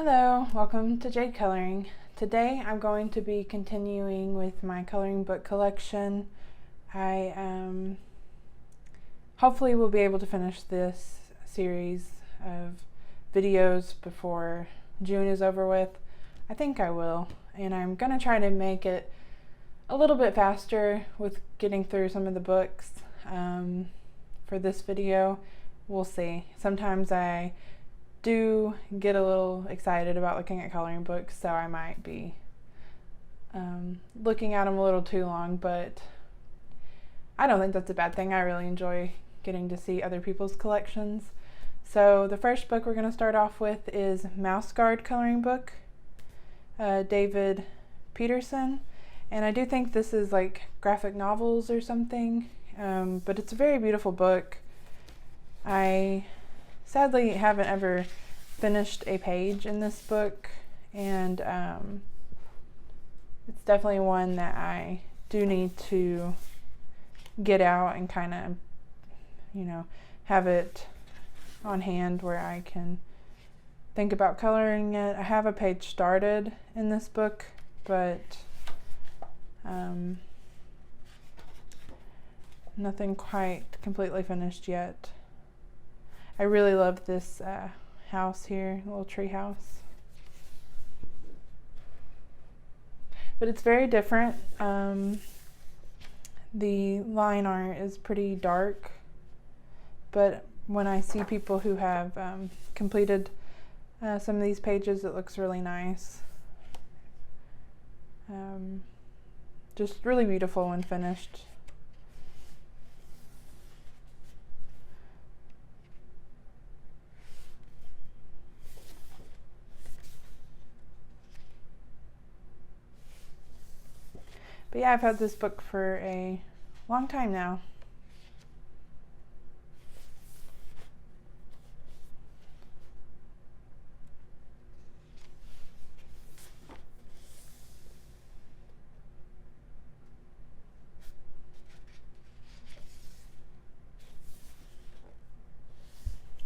Hello, welcome to Jade Coloring. Today I'm going to be continuing with my coloring book collection. I hopefully will be able to finish this series of videos before June is over with. I think I will, and I'm going to try to make it a little bit faster with getting through some of the books for this video. We'll see. Sometimes I do get a little excited about looking at coloring books, so I might be looking at them a little too long, but I don't think that's a bad thing. I really enjoy getting to see other people's collections. So the first book we're going to start off with is Mouse Guard coloring book, David Peterson, and I do think this is like graphic novels or something, but it's a very beautiful book. I sadly haven't ever finished a page in this book, and it's definitely one that I do need to get out and kind of, have it on hand where I can think about coloring it. I have a page started in this book, but nothing quite completely finished yet. I really love this house here, little tree house. But it's very different. The line art is pretty dark, but when I see people who have completed some of these pages, it looks really nice. Just really beautiful when finished. But yeah, I've had this book for a long time now.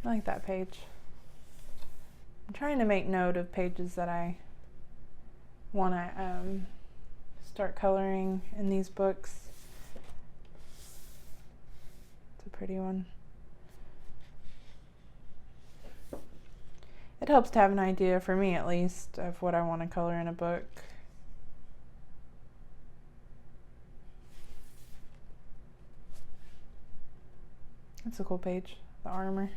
I like that page. I'm trying to make note of pages that I want to start coloring in these books. It's a pretty one. It helps to have an idea, for me at least, of what I want to color in a book. That's a cool page, the armor.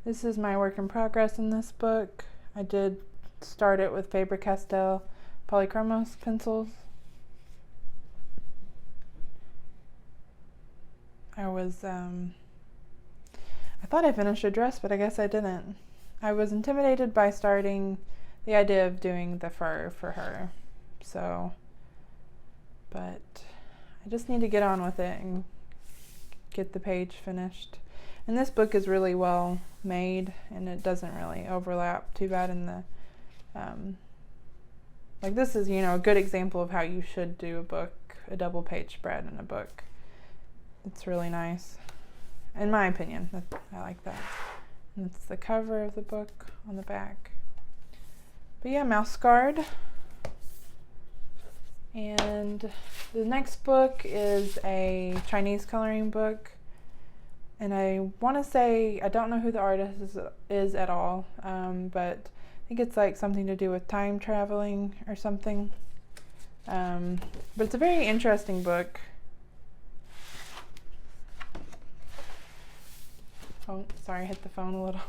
This is my work in progress in this book. I did start it with Faber-Castell Polychromos pencils. I thought I finished a dress, but I guess I didn't. I was intimidated by starting the idea of doing the fur for her. But I just need to get on with it and get the page finished. And this book is really well made, and it doesn't really overlap too bad in the, like this is, a good example of how you should do a book, a double page spread in a book. It's really nice, in my opinion. I like that. And it's the cover of the book on the back. But yeah, Mouse Guard. And the next book is a Chinese coloring book. And I want to say, I don't know who the artist is at all, but I think it's like something to do with time traveling or something. But it's a very interesting book. Oh, sorry, I hit the phone a little.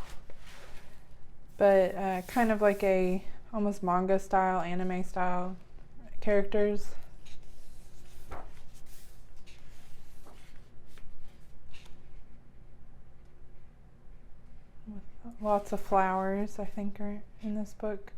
But kind of like a almost manga style, anime style characters. With lots of flowers, I think, are in this book.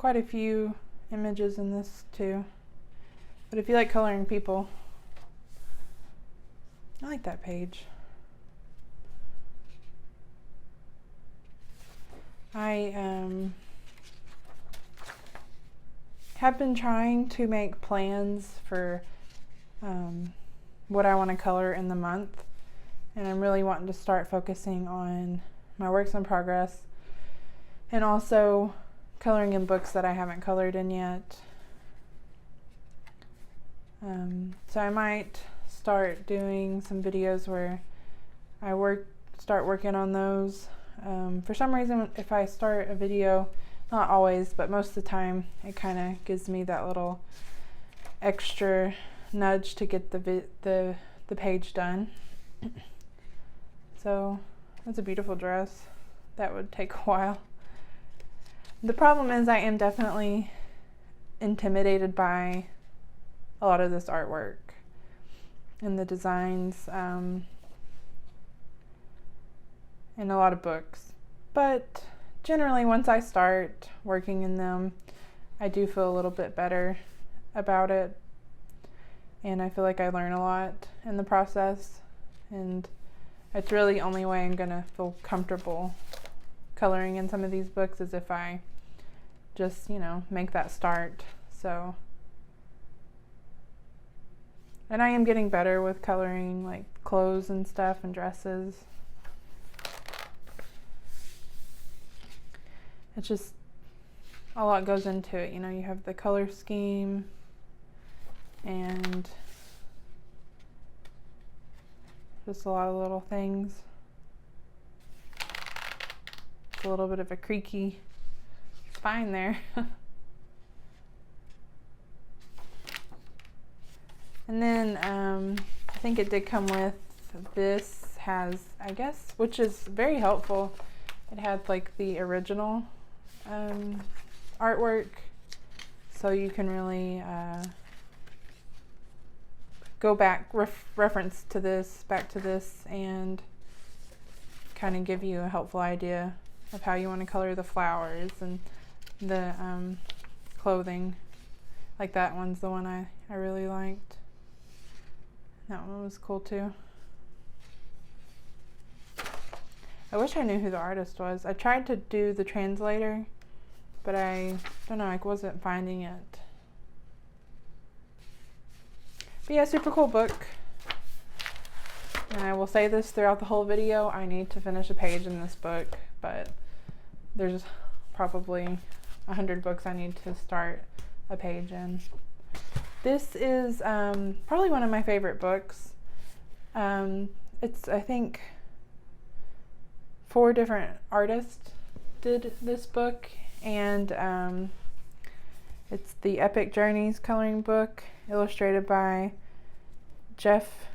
quite a few images in this too. But if you like coloring people, I like that page. I have been trying to make plans for what I want to color in the month, and I'm really wanting to start focusing on my works in progress and also coloring in books that I haven't colored in yet. So I might start doing some videos where I start working on those. For some reason, if I start a video, not always, but most of the time, it kind of gives me that little extra nudge to get the page done. So that's a beautiful dress. That would take a while. The problem is I am definitely intimidated by a lot of this artwork and the designs and a lot of books. But generally, once I start working in them, I do feel a little bit better about it. And I feel like I learn a lot in the process. And it's really the only way I'm gonna feel comfortable coloring in some of these books is if I just, make that start. So, and I am getting better with coloring like clothes and stuff and dresses. It's just a lot goes into it. You have the color scheme and just a lot of little things. It's a little bit of a creaky spine there. And then I think it did come with this which is very helpful. It had like the original artwork, so you can really go back, reference to this, back to this, and kind of give you a helpful idea of how you want to color the flowers and the clothing. Like that one's the one I really liked. That one was cool too. I wish I knew who the artist was. I tried to do the translator, but I don't know, I wasn't finding it. But yeah, super cool book. And I will say this throughout the whole video, I need to finish a page in this book, but there's probably 100 books I need to start a page in. This is probably one of my favorite books. It's, I think, 4 different artists did this book, and it's the Epic Journeys coloring book, illustrated by Jeff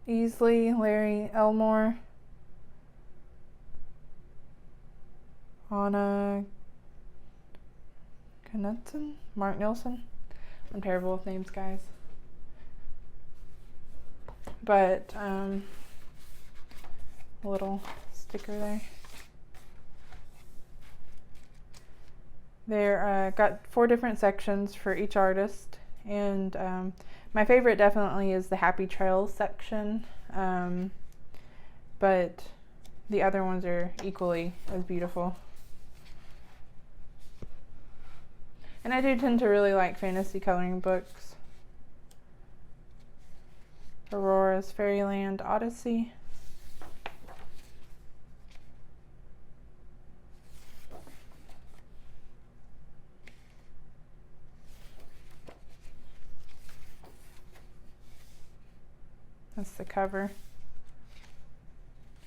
Easley, Larry Elmore, Anna Knudsen, Mark Nilsson. I'm terrible with names, guys. But a little sticker there. There got 4 different sections for each artist, and my favorite definitely is the Happy Trails section, but the other ones are equally as beautiful. And I do tend to really like fantasy coloring books. Aurora's Fairyland Odyssey. That's the cover.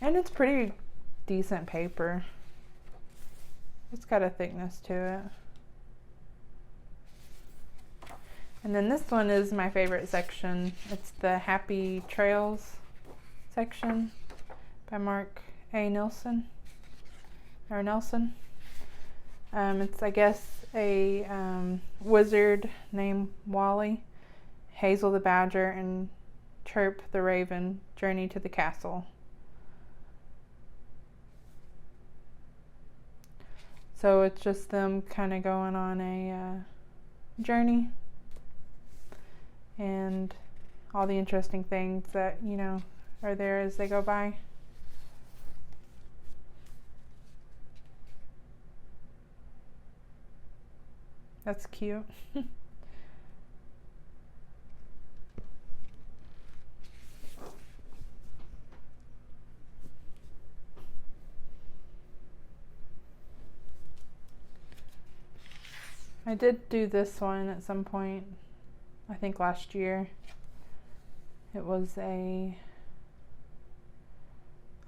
And it's pretty decent paper. It's got a thickness to it. And then this one is my favorite section. It's the Happy Trails section by Mark A. Nelson. It's, I guess, a wizard named Wally, Hazel the Badger, and Chirp the Raven journey to the castle. So it's just them kind of going on a journey and all the interesting things that, you know, are there as they go by. That's cute. I did do this one at some point, I think last year. It was a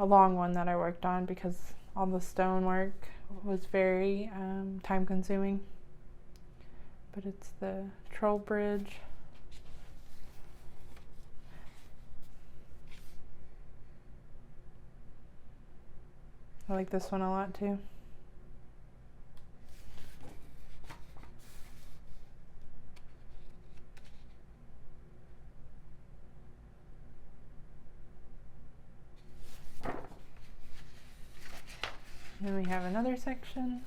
long one that I worked on because all the stonework was very time consuming. But it's the Troll Bridge. I like this one a lot too. Then we have another section.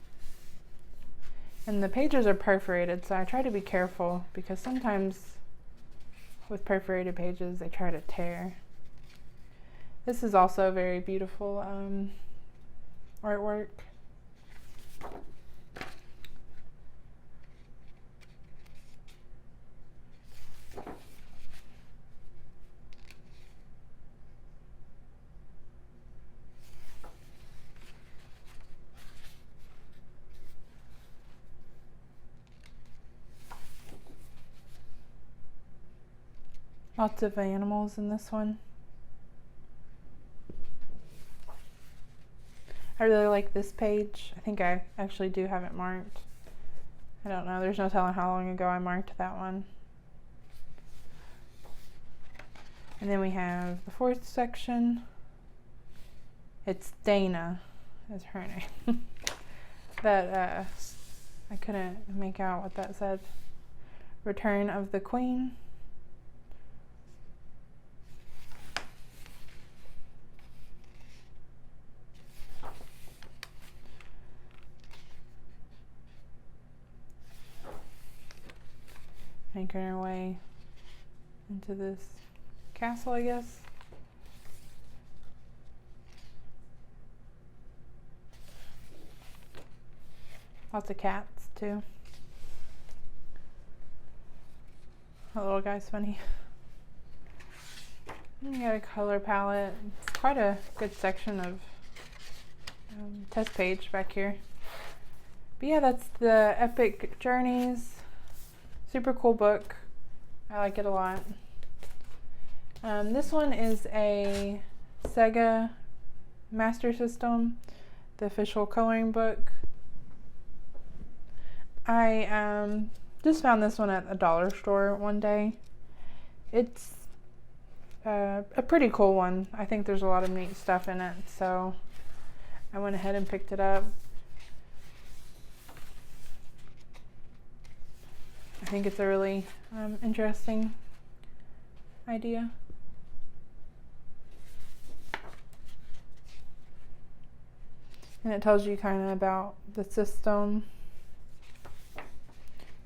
And the pages are perforated, so I try to be careful because sometimes with perforated pages they try to tear. This is also very beautiful artwork. Lots of animals in this one. I really like this page. I think I actually do have it marked. I don't know, there's no telling how long ago I marked that one. And then we have the fourth section. It's Dana is her name. That I couldn't make out what that said. Return of the Queen. Making our way into this castle, I guess. Lots of cats too. That little guy's funny. You got a color palette. It's quite a good section of test page back here. But yeah, that's the Epic Journeys. Super cool book. I like it a lot. This one is a Sega Master System, the official coloring book. I just found this one at a dollar store one day. It's a pretty cool one. I think there's a lot of neat stuff in it, so I went ahead and picked it up. I think it's a really interesting idea. And it tells you kind of about the system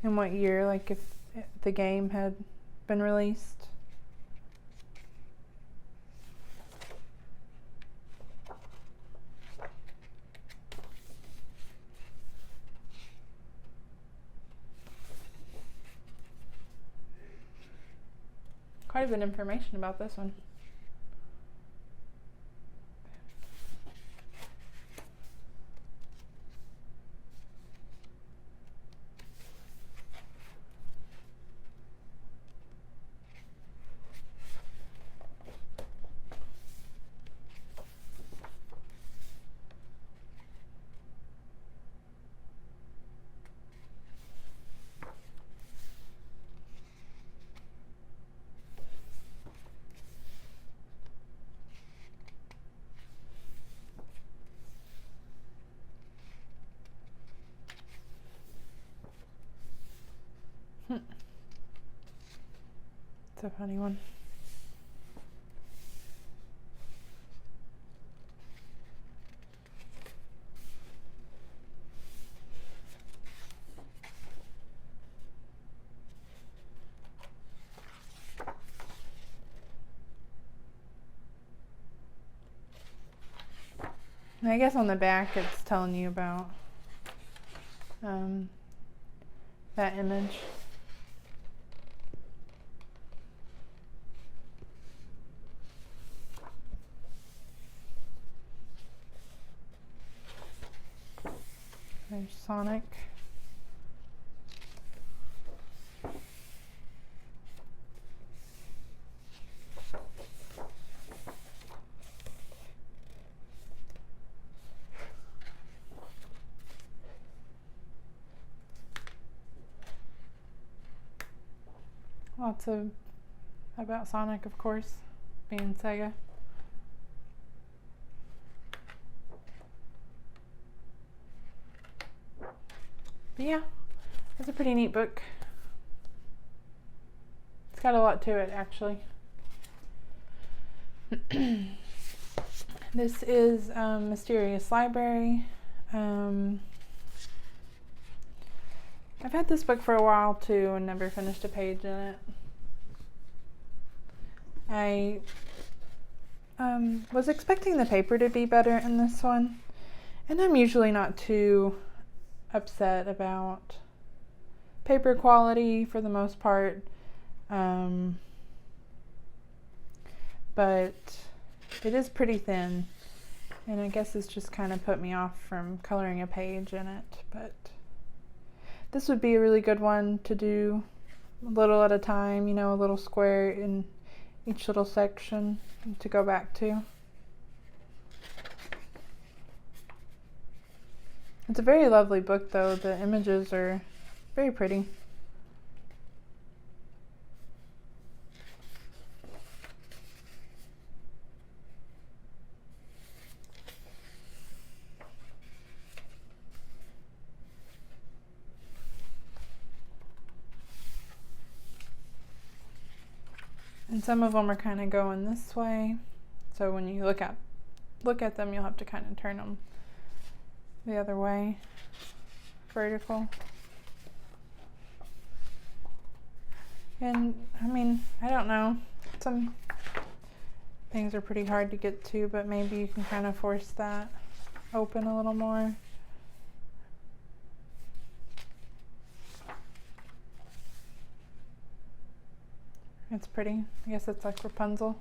and what year, like if the game had been released. Quite a bit of information about this one. It's a funny one. And I guess on the back it's telling you about that image. There's Sonic. Lots of about Sonic, of course, being Sega. But yeah, it's a pretty neat book. It's got a lot to it, actually. This is Mysterious Library. I've had this book for a while too and never finished a page in it. I was expecting the paper to be better in this one, and I'm usually not too upset about paper quality for the most part, but it is pretty thin, and I guess it's just kind of put me off from coloring a page in it. But this would be a really good one to do a little at a time, you know, a little square in each little section to go back to. It's a very lovely book though. The images are very pretty. And some of them are kind of going this way, so when you look at them, you'll have to kind of turn them the other way, vertical. And I mean, I don't know, some things are pretty hard to get to, but maybe you can kind of force that open a little more. It's pretty. I guess it's like Rapunzel.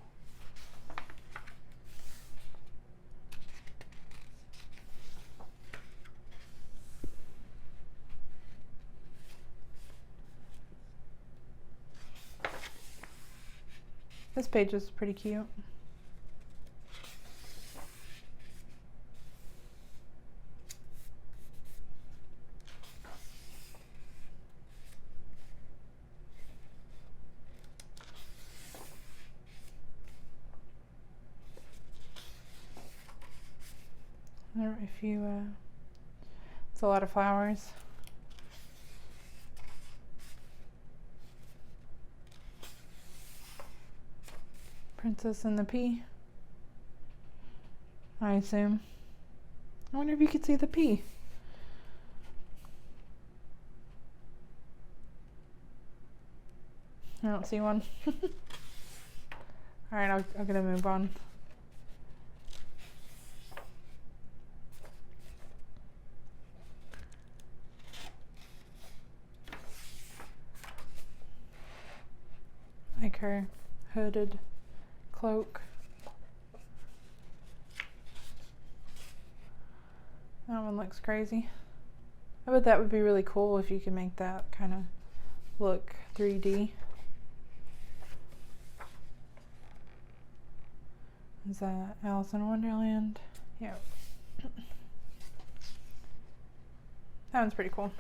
This page is pretty cute. If you, it's a lot of flowers. Princess and the Pea, I assume. I wonder if you could see the pea. I don't see one. Alright, I'm gonna move on. Like her hooded cloak. That one looks crazy. I bet that would be really cool if you could make that kind of look 3D. Is that Alice in Wonderland? Yeah. That one's pretty cool.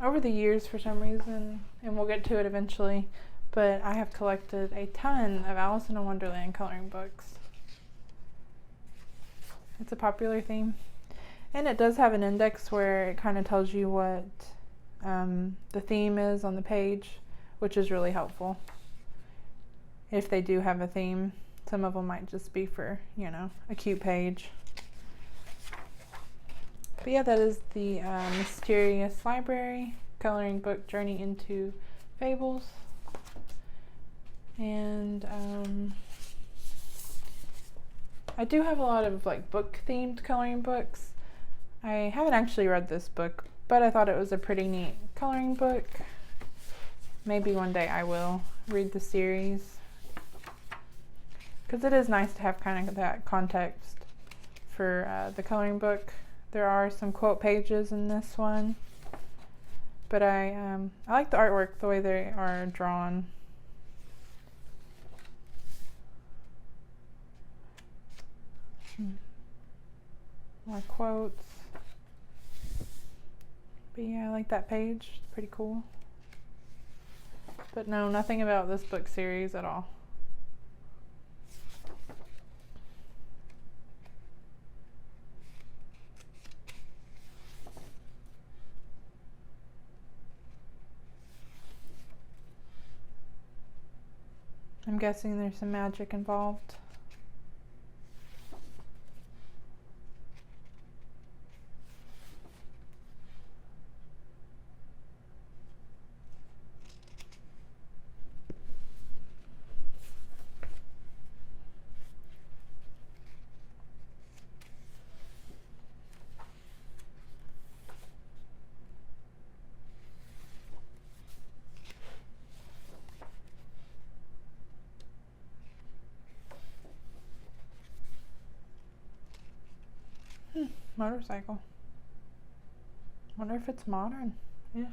Over the years, for some reason, and we'll get to it eventually, but I have collected a ton of Alice in Wonderland coloring books. It's a popular theme. And it does have an index where it kind of tells you what the theme is on the page, which is really helpful. If they do have a theme, some of them might just be for, you know, a cute page. But yeah, that is the Mysterious Library coloring book Journey into Fables. And I do have a lot of like book themed coloring books. I haven't actually read this book, but I thought it was a pretty neat coloring book. Maybe one day I will read the series, because it is nice to have kind of that context for the coloring book. There are some quote pages in this one, but I like the artwork, the way they are drawn. More quotes. But yeah, I like that page. It's pretty cool. But no, nothing about this book series at all. I'm guessing there's some magic involved. Motorcycle. Wonder if it's modern-ish.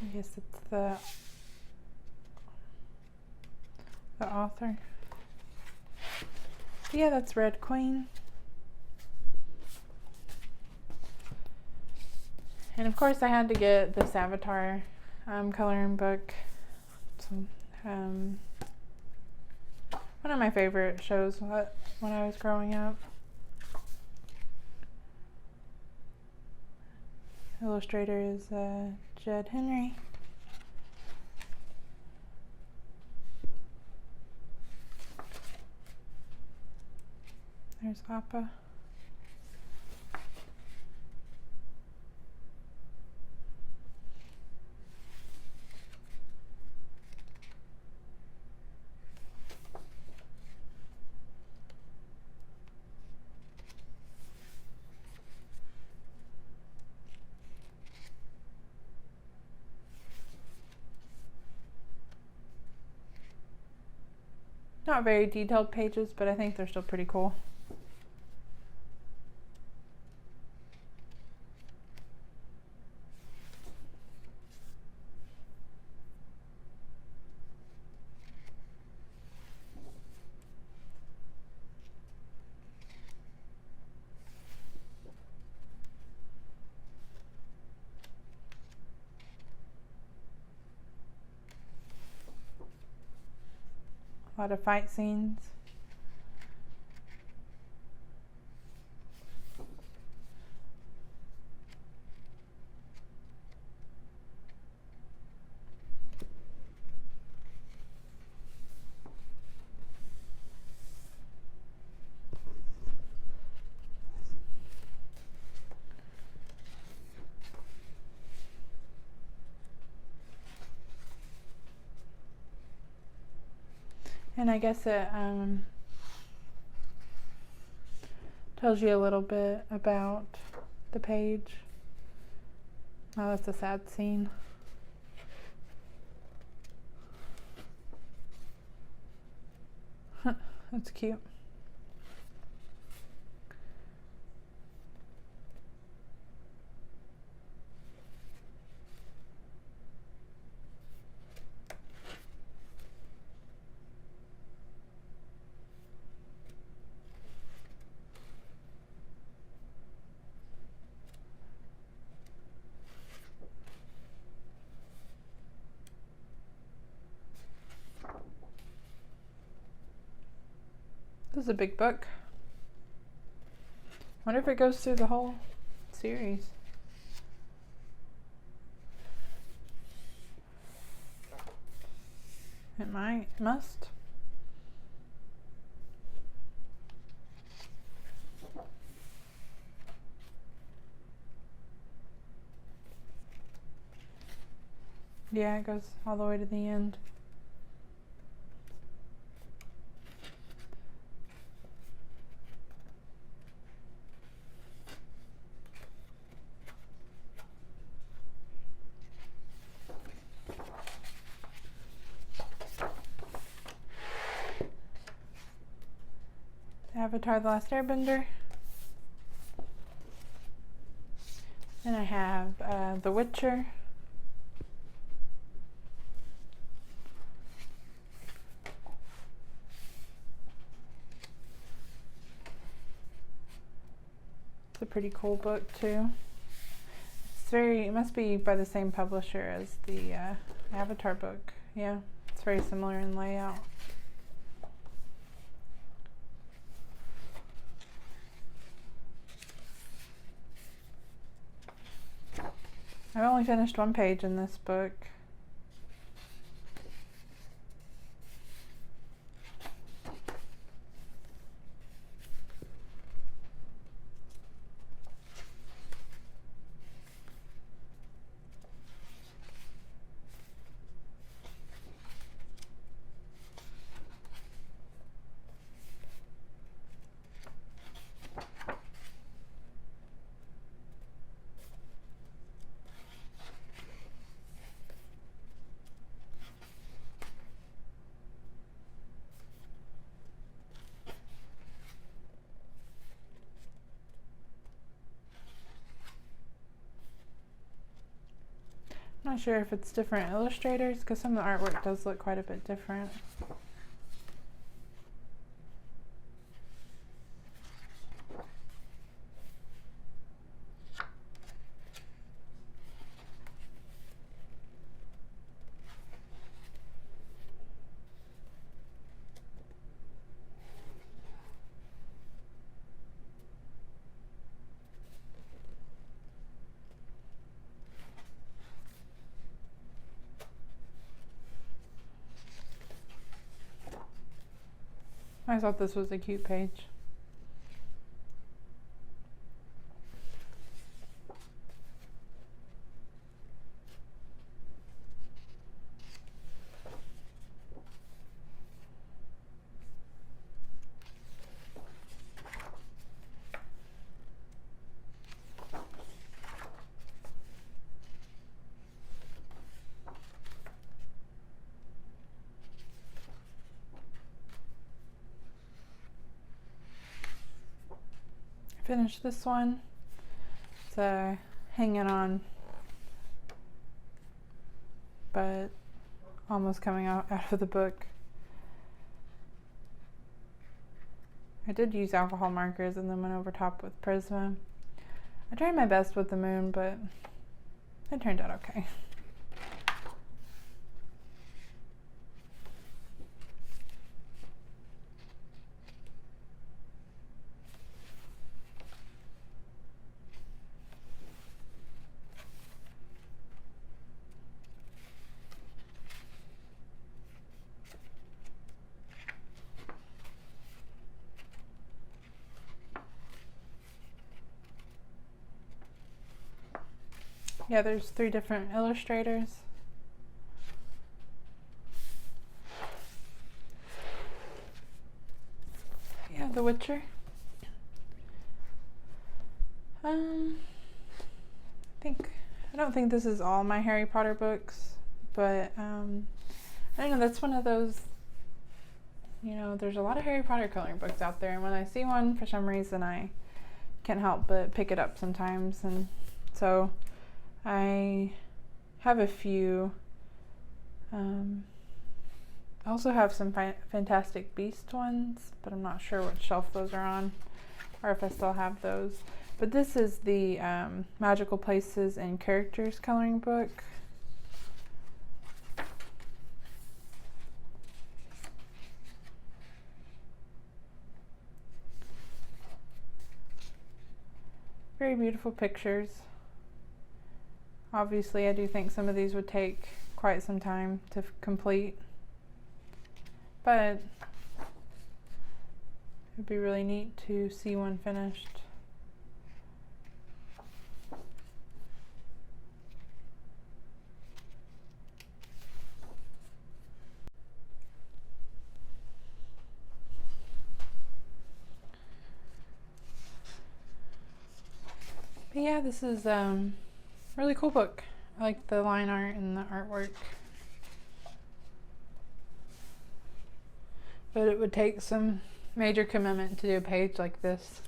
I guess it's the author. Yeah, that's Red Queen. And of course I had to get this Avatar coloring book. So, one of my favorite shows when I was growing up. Illustrator is Jed Henry. There's Appa. Not very detailed pages, but I think they're still pretty cool. A lot of fight scenes. And I guess it tells you a little bit about the page. Oh, that's a sad scene. That's cute. This is a big book. Wonder if it goes through the whole series. It might, must. Yeah, it goes all the way to the end. Avatar: The Last Airbender. Then I have The Witcher. It's a pretty cool book too. It must be by the same publisher as the Avatar book. Yeah, it's very similar in layout. I've only finished one page in this book. I'm not sure if it's different illustrators because some of the artwork does look quite a bit different. I thought this was a cute page. Finished this one. It's hanging on, but almost coming out of the book. I did use alcohol markers and then went over top with Prisma. I tried my best with the moon, but it turned out okay. Yeah, there's 3 different illustrators. Witcher. I don't think this is all my Harry Potter books, but I don't know, that's one of those, you know, there's a lot of Harry Potter coloring books out there, and when I see one, for some reason, I can't help but pick it up sometimes, and so I have a few. I also have some Fantastic Beast ones, but I'm not sure what shelf those are on, or if I still have those. But this is the Magical Places and Characters coloring book. Very beautiful pictures. Obviously, I do think some of these would take quite some time to complete, but it'd be really neat to see one finished. But yeah, this is a really cool book. I like the line art and the artwork. But it would take some major commitment to do a page like this.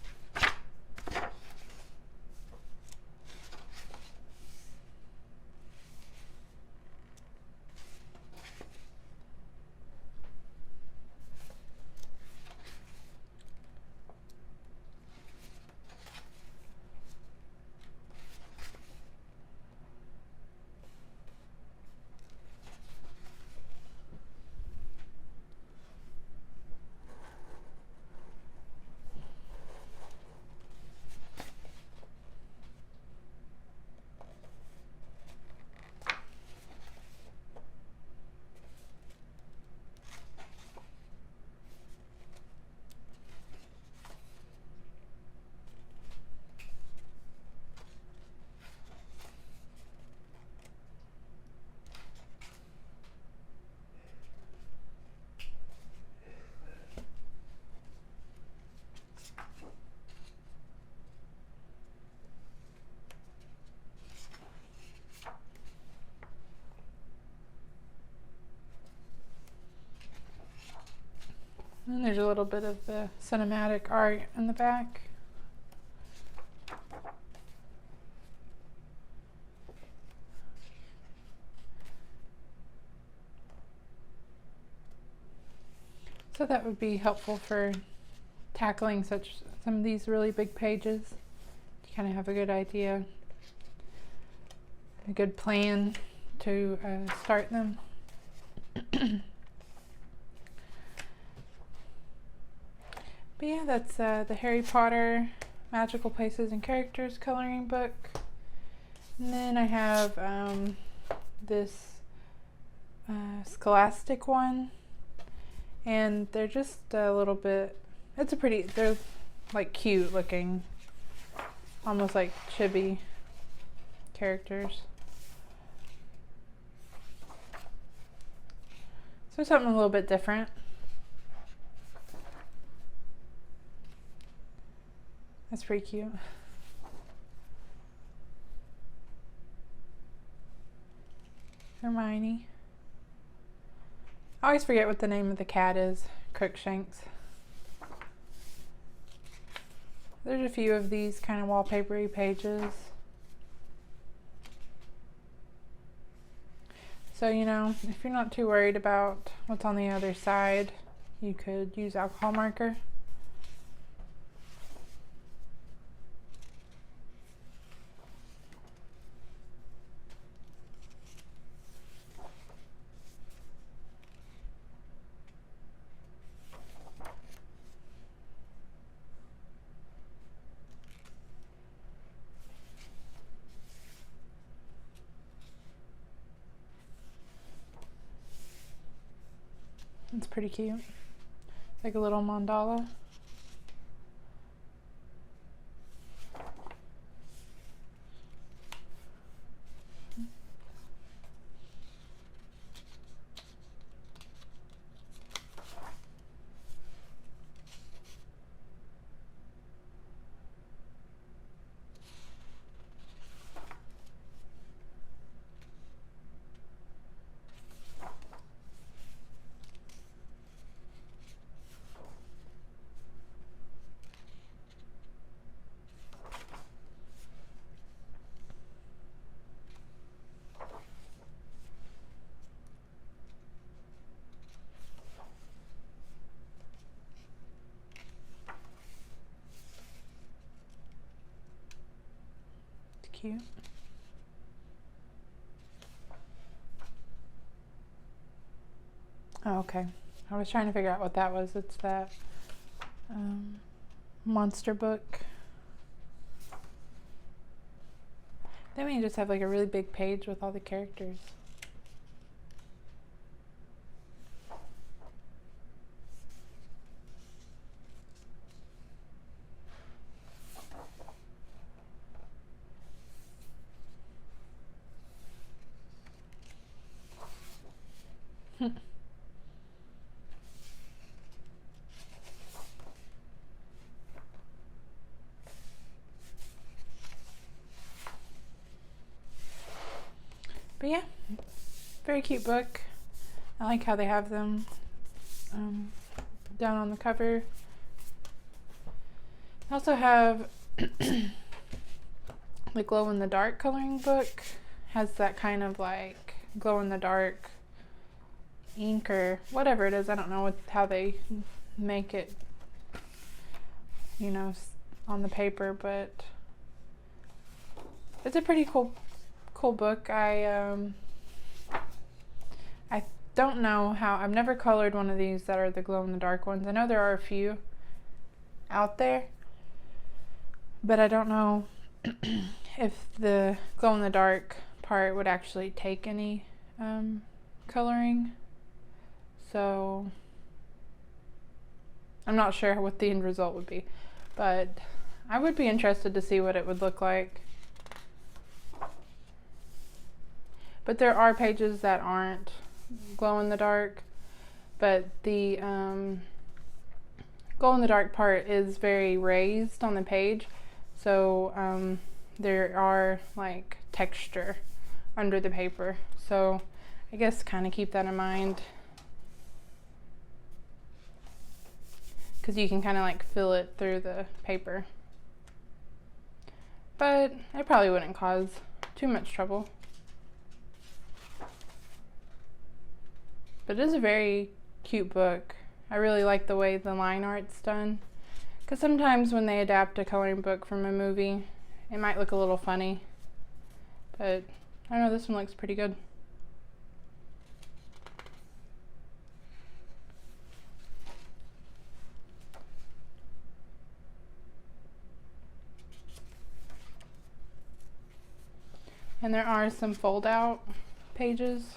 And there's a little bit of the cinematic art in the back. So that would be helpful for tackling some of these really big pages. You kind of have a good idea, a good plan to start them. But yeah, that's the Harry Potter Magical Places and Characters coloring book. And then I have this Scholastic one, and they're just a little bit, they're like cute looking, almost like chibi characters. So something a little bit different. That's pretty cute. Hermione. I always forget what the name of the cat is. Crookshanks. There's a few of these kind of wallpapery pages. So, you know, if you're not too worried about what's on the other side, you could use alcohol marker. It's pretty cute. It's like a little mandala. cute. Oh, okay. I was trying to figure out what that was. It's that monster book. Then we just have like a really big page with all the characters. But yeah, very cute book. I like how they have them down on the cover. I also have the glow in the dark coloring book. Has that kind of like glow in the dark ink or whatever it is. I don't know how they make it, you know, on the paper, but it's a pretty cool book. I don't know how, I've never colored one of these that are the glow in the dark ones. I know there are a few out there, but I don't know if the glow in the dark part would actually take any coloring. So I'm not sure what the end result would be, but I would be interested to see what it would look like. But there are pages that aren't glow in the dark, but the glow in the dark part is very raised on the page, so there are like texture under the paper, so I guess kind of keep that in mind, because you can kind of like feel it through the paper, but it probably wouldn't cause too much trouble. But it is a very cute book. I really like the way the line art's done, because sometimes when they adapt a coloring book from a movie, it might look a little funny, but I don't know, this one looks pretty good. And there are some fold out pages.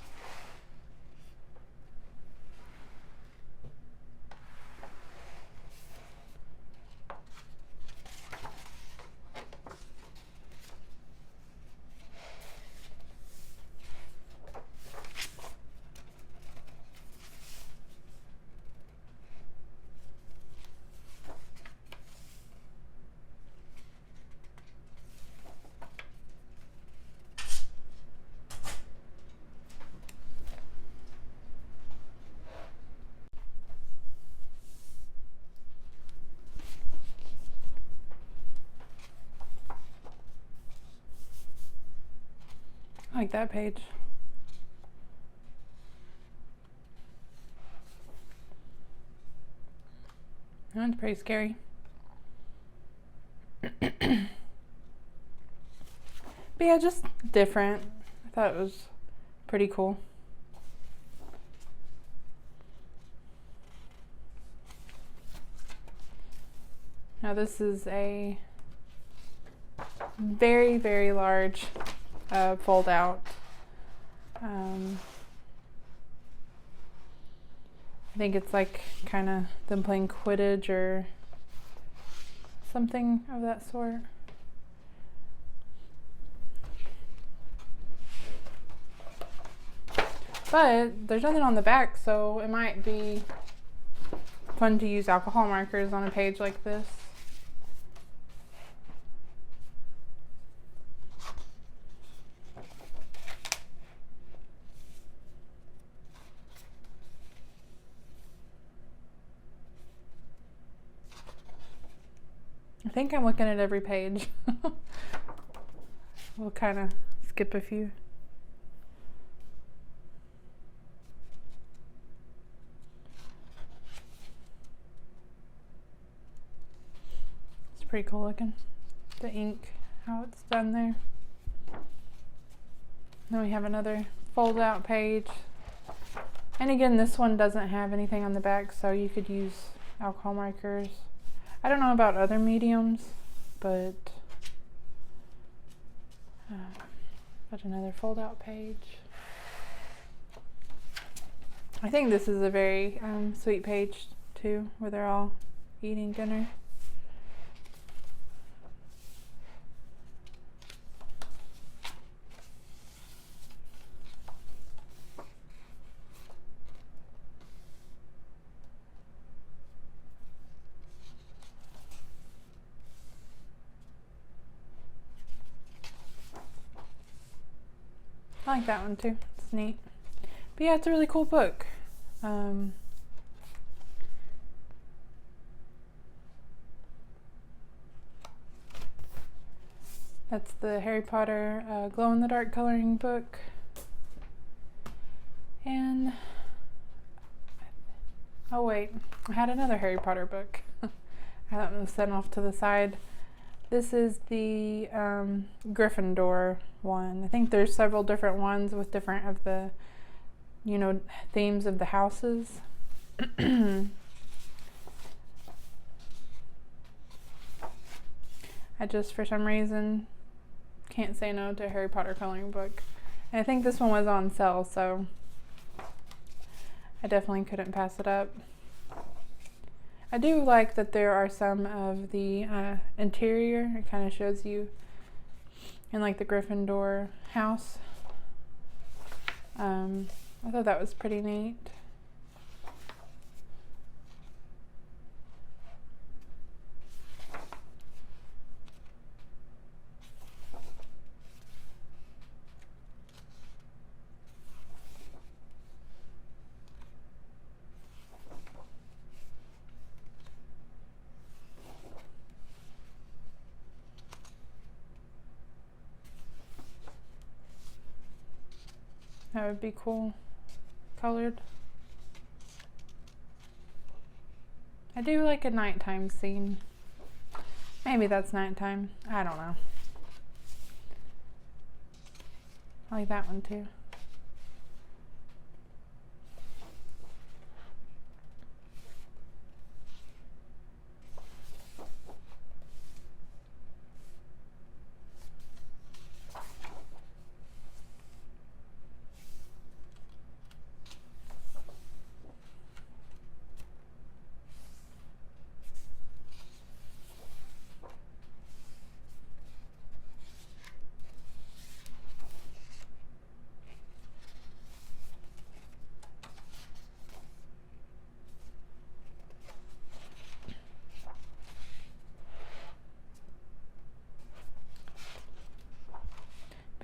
I like that page. That's pretty scary. But yeah, just different. I thought it was pretty cool. Now this is a very, very large fold out. I think it's like kind of them playing Quidditch or something of that sort. But there's nothing on the back, so it might be fun to use alcohol markers on a page like this. I think I'm looking at every page. We'll kind of skip a few. It's pretty cool looking. The ink, how it's done there. Then we have another fold out page. And again, this one doesn't have anything on the back, so you could use alcohol markers. I don't know about other mediums, but another fold out page. I think this is a very sweet page too, where they're all eating dinner. I like that one too. It's neat. But yeah, it's a really cool book. That's the Harry Potter glow-in-the-dark coloring book. And oh wait, I had another Harry Potter book. I had that one set off to the side. This is the Gryffindor one. I think there's several different ones with different of the, you know, themes of the houses. I just, for some reason, can't say no to a Harry Potter coloring book. And I think this one was on sale, so I definitely couldn't pass it up. I do like that there are some of the interior. It kind of shows you in like the Gryffindor house. I thought that was pretty neat. That would be cool, colored. I do like a nighttime scene. Maybe that's nighttime. I don't know. I like that one too.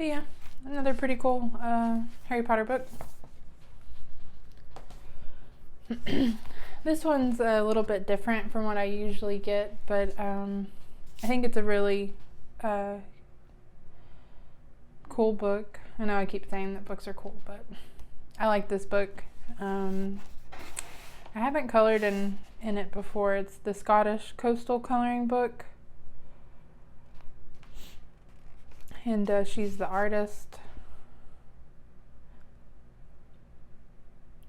But yeah, another pretty cool Harry Potter book. This one's a little bit different from what I usually get, but I think it's a really cool book. I know I keep saying that books are cool, but I like this book. I haven't colored in it before. It's the Scottish Coastal Coloring Book. And she's the artist.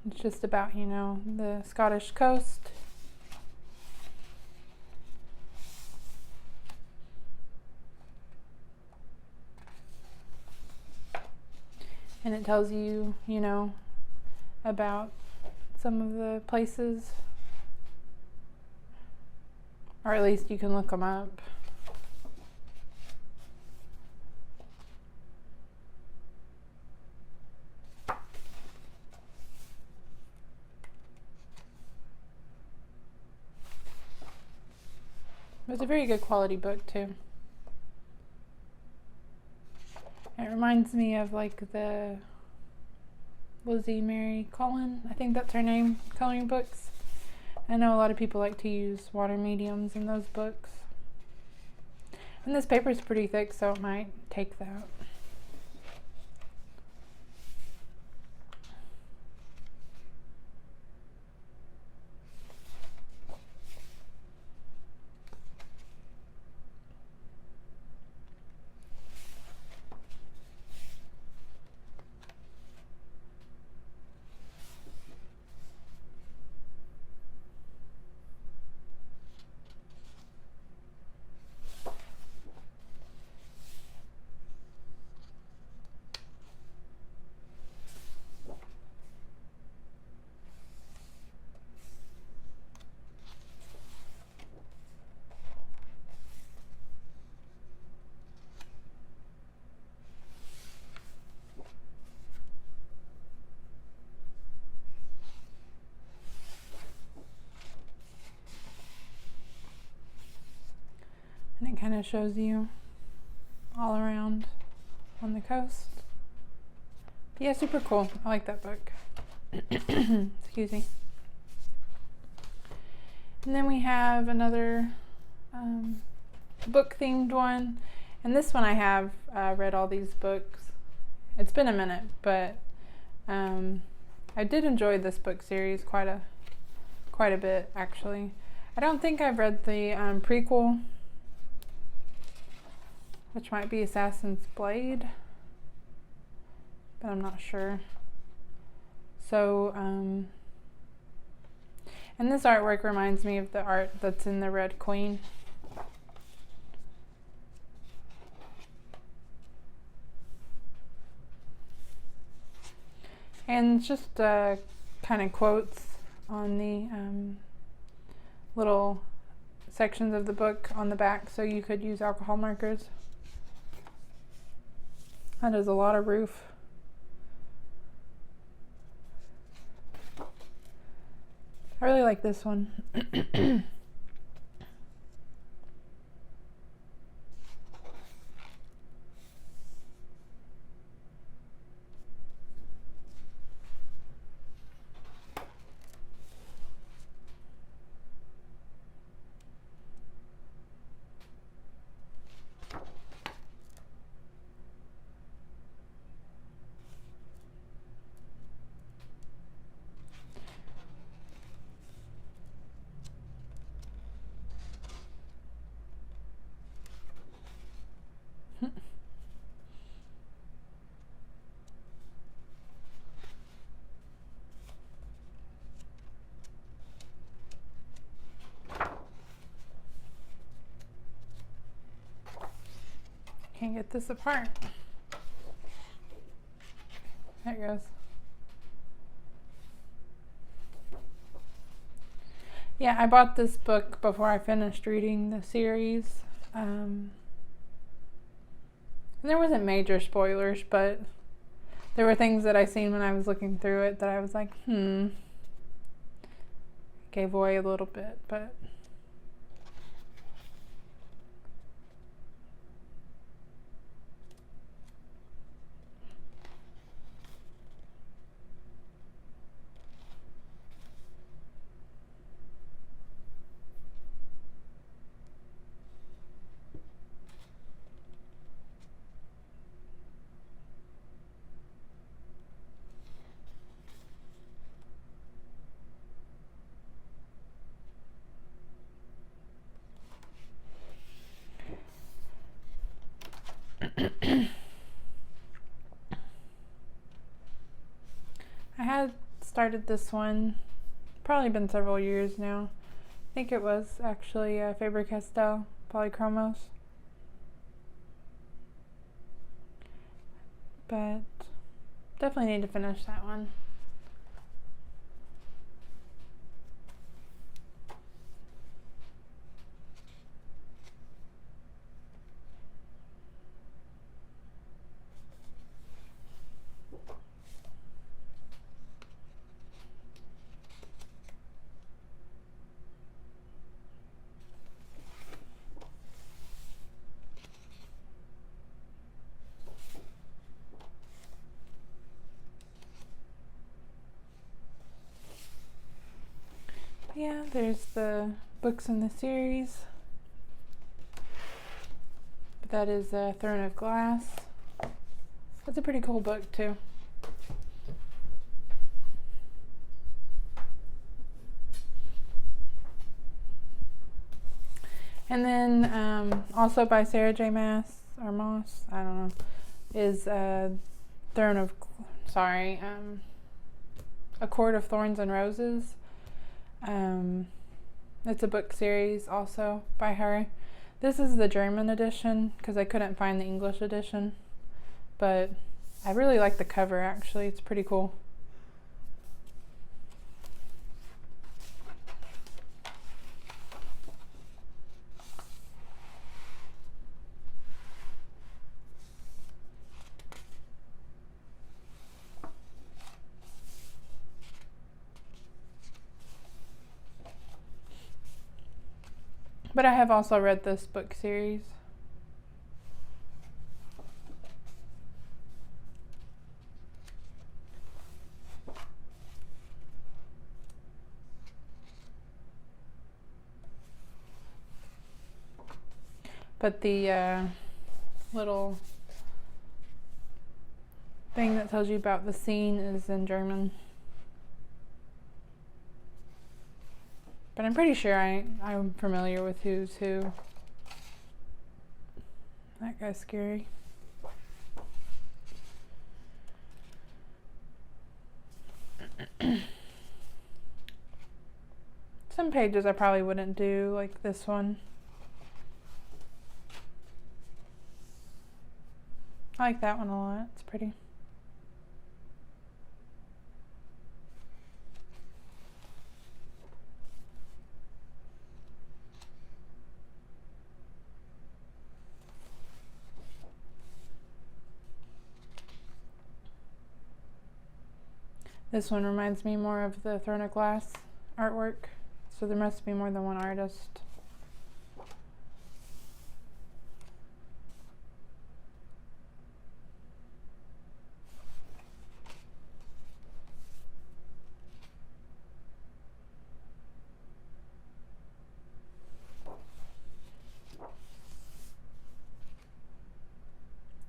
It's just about, you know, the Scottish coast. And it tells you, you know, about some of the places. Or at least you can look them up. It's a very good quality book too. It reminds me of like the Lizzie Mary Collin, I think that's her name, coloring books. I know a lot of people like to use water mediums in those books. And this paper is pretty thick, so it might take that. kind of shows you all around on the coast. But yeah, super cool. I like that book. Excuse me. And then we have another book themed one. And this one I have read all these books. It's been a minute, but I did enjoy this book series quite a bit, actually. I don't think I've read the prequel, which might be Assassin's Blade, but I'm not sure. So, and this artwork reminds me of the art that's in the Red Queen. And just kind of quotes on the little sections of the book on the back, so you could use alcohol markers. That is a lot of roof. I really like this one. Can't get this apart. There it goes. Yeah, I bought this book before I finished reading the series. And there wasn't major spoilers, but there were things that I seen when I was looking through it that I was like, gave away a little bit, but I had started this one, probably been several years now. I think it was actually Faber-Castell Polychromos. But definitely need to finish that one. Yeah, there's the books in the series. But that is Throne of Glass. That's a pretty cool book too. And then also by Sarah J. Maas, or Moss, I don't know, is Throne of, A Court of Thorns and Roses. It's a book series also by her. This is the German edition because I couldn't find the English edition, but I really like the cover actually. It's pretty cool. But I have also read this book series. But the little thing that tells you about the scene is in German. But I'm pretty sure I'm familiar with who's who. That guy's scary. Some pages I probably wouldn't do, like this one. I like that one a lot. It's pretty. This one reminds me more of the Throne of Glass artwork, so there must be more than one artist.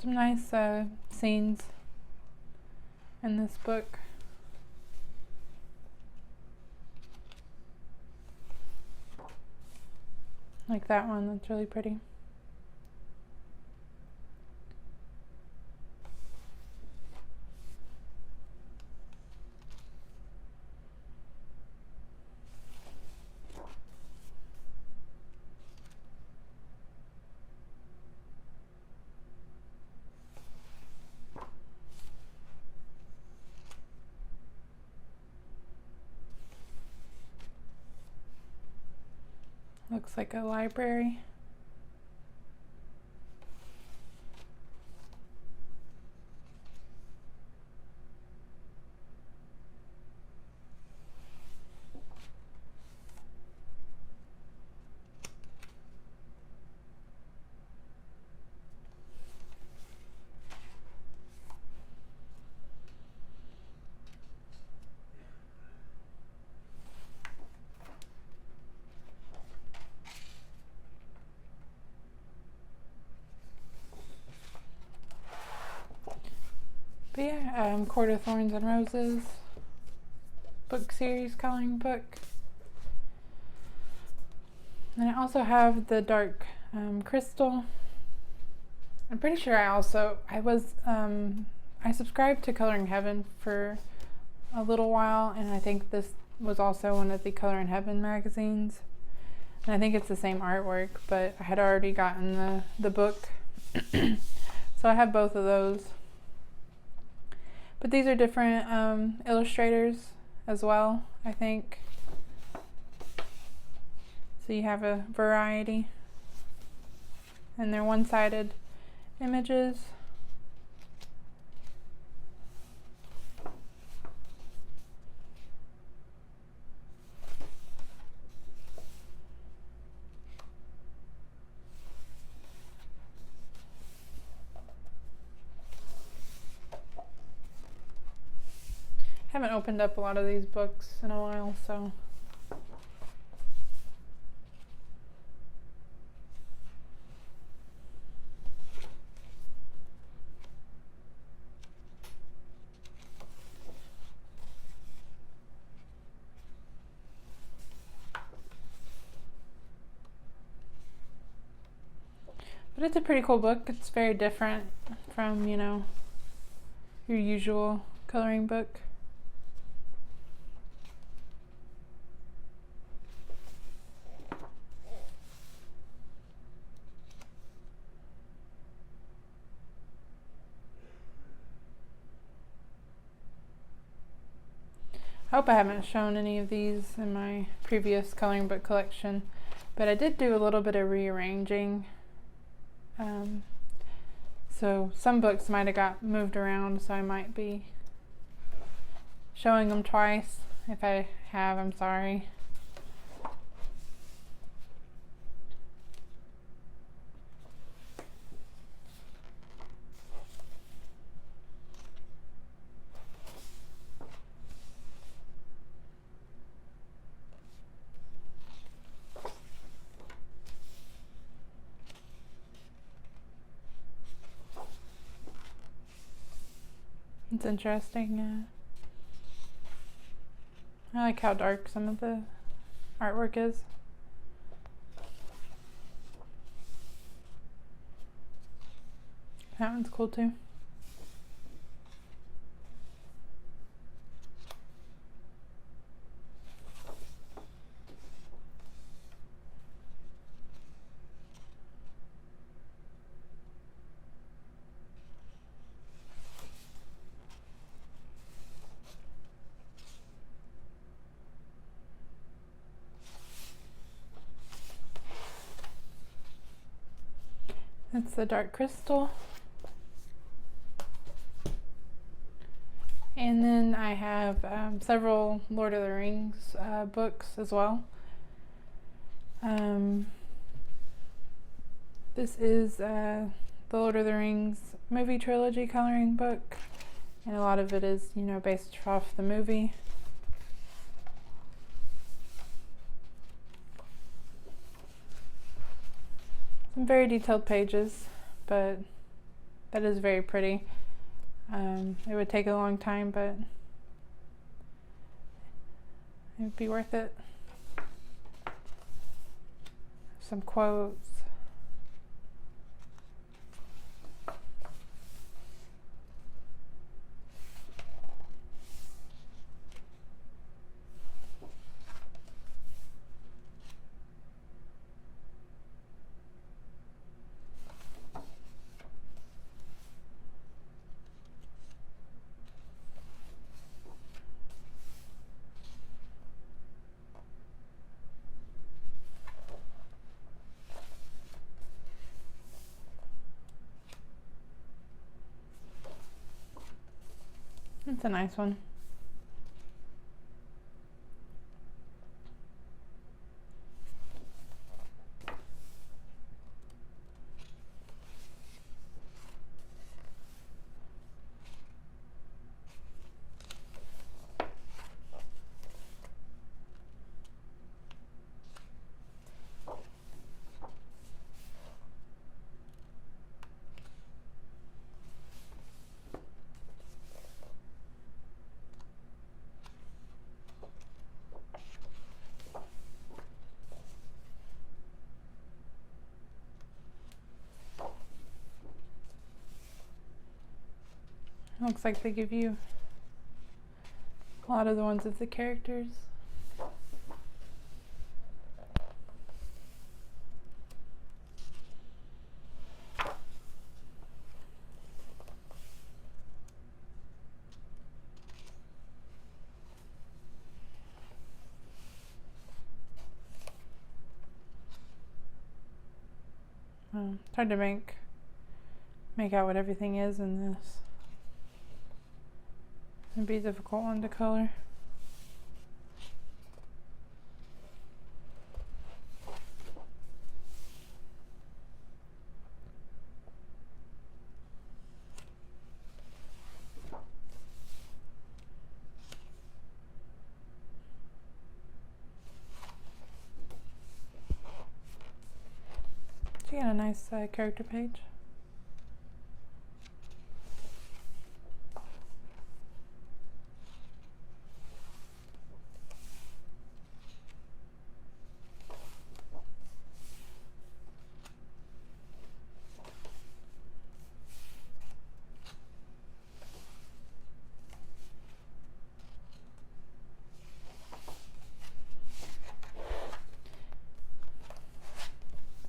Some nice scenes in this book. Like that one, that's really pretty. Looks like a library. But yeah, Court of Thorns and Roses book series coloring book. And I also have the Dark Crystal. I'm pretty sure I subscribed to Color in Heaven for a little while, and I think this was also one of the Color in Heaven magazines. And I think it's the same artwork, but I had already gotten the book. So I have both of those. But these are different illustrators as well, I think. So you have a variety. And they're one-sided images. Haven't opened up a lot of these books in a while, so but it's a pretty cool book. It's very different from, your usual coloring book. I hope I haven't shown any of these in my previous coloring book collection, but I did do a little bit of rearranging. So some books might have got moved around, so I might be showing them twice. If I have, I'm sorry. It's interesting. I like how dark some of the artwork is. That one's cool too. That's the Dark Crystal. And then I have several Lord of the Rings books as well. This is the Lord of the Rings movie trilogy coloring book, and a lot of it is, based off the movie. Some very detailed pages, but that is very pretty. It would take a long time, but it would be worth it. Some quotes. It's a nice one. Looks like they give you a lot of the ones of the characters. It's hard to make out what everything is in this. It'd be a difficult one to color. She got a nice character page.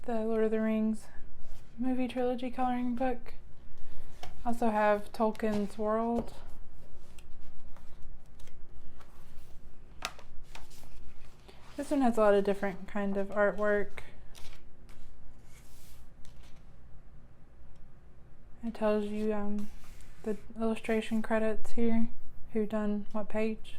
The Lord of the Rings movie trilogy coloring book. Also have Tolkien's World. This one has a lot of different kind of artwork. It tells you the illustration credits here, who done what page.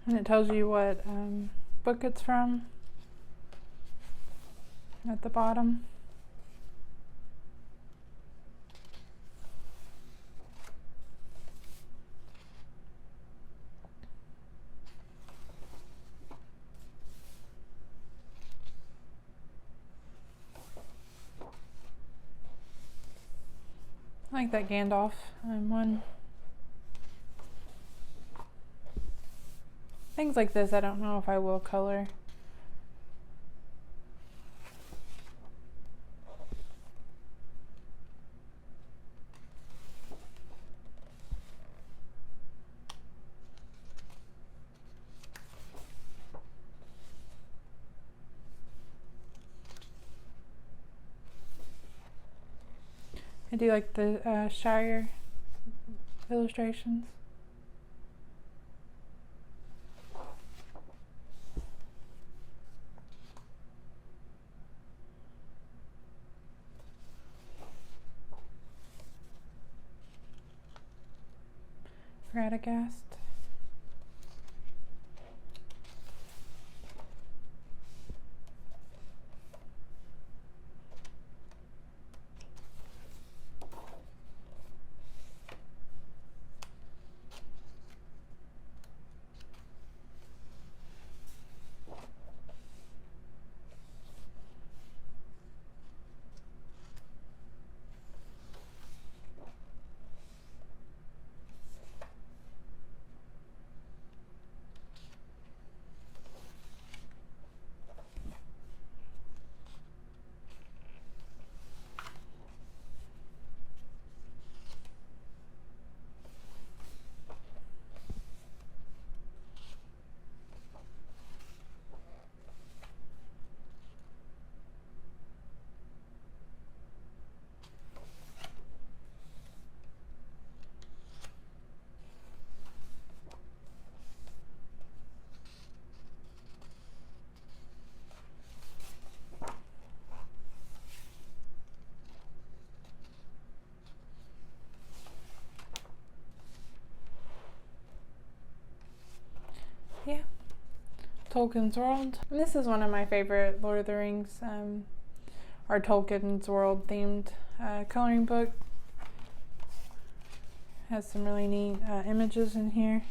And it tells you what book it's from at the bottom. I like that Gandalf one. Things like this I don't know if I will color. I do like the Shire illustrations. Radagast. Yeah, Tolkien's World. And this is one of my favorite Lord of the Rings, or Tolkien's World themed coloring book. Has some really neat images in here.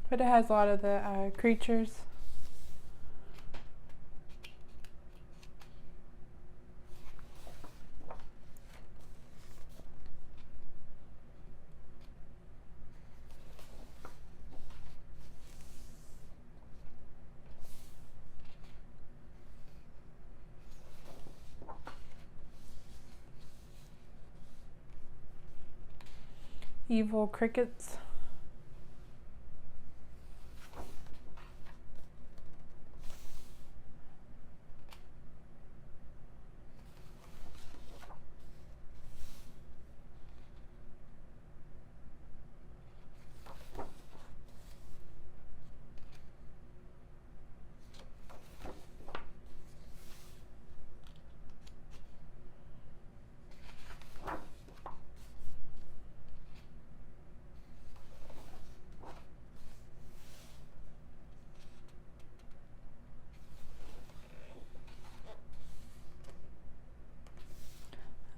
But it has a lot of the creatures. Evil crickets.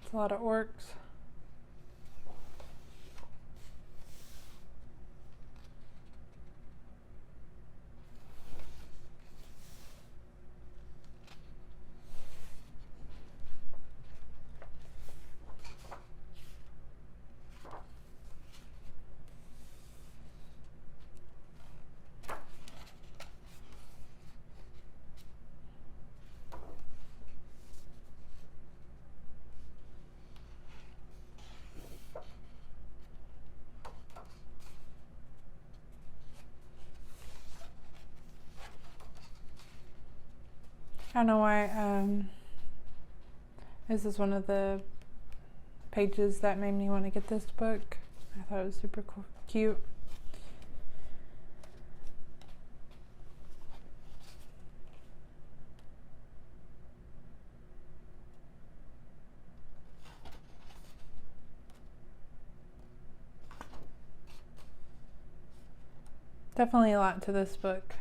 It's a lot of orcs. I don't know why. This is one of the pages that made me want to get this book. I thought it was super cool, cute. Definitely a lot to this book.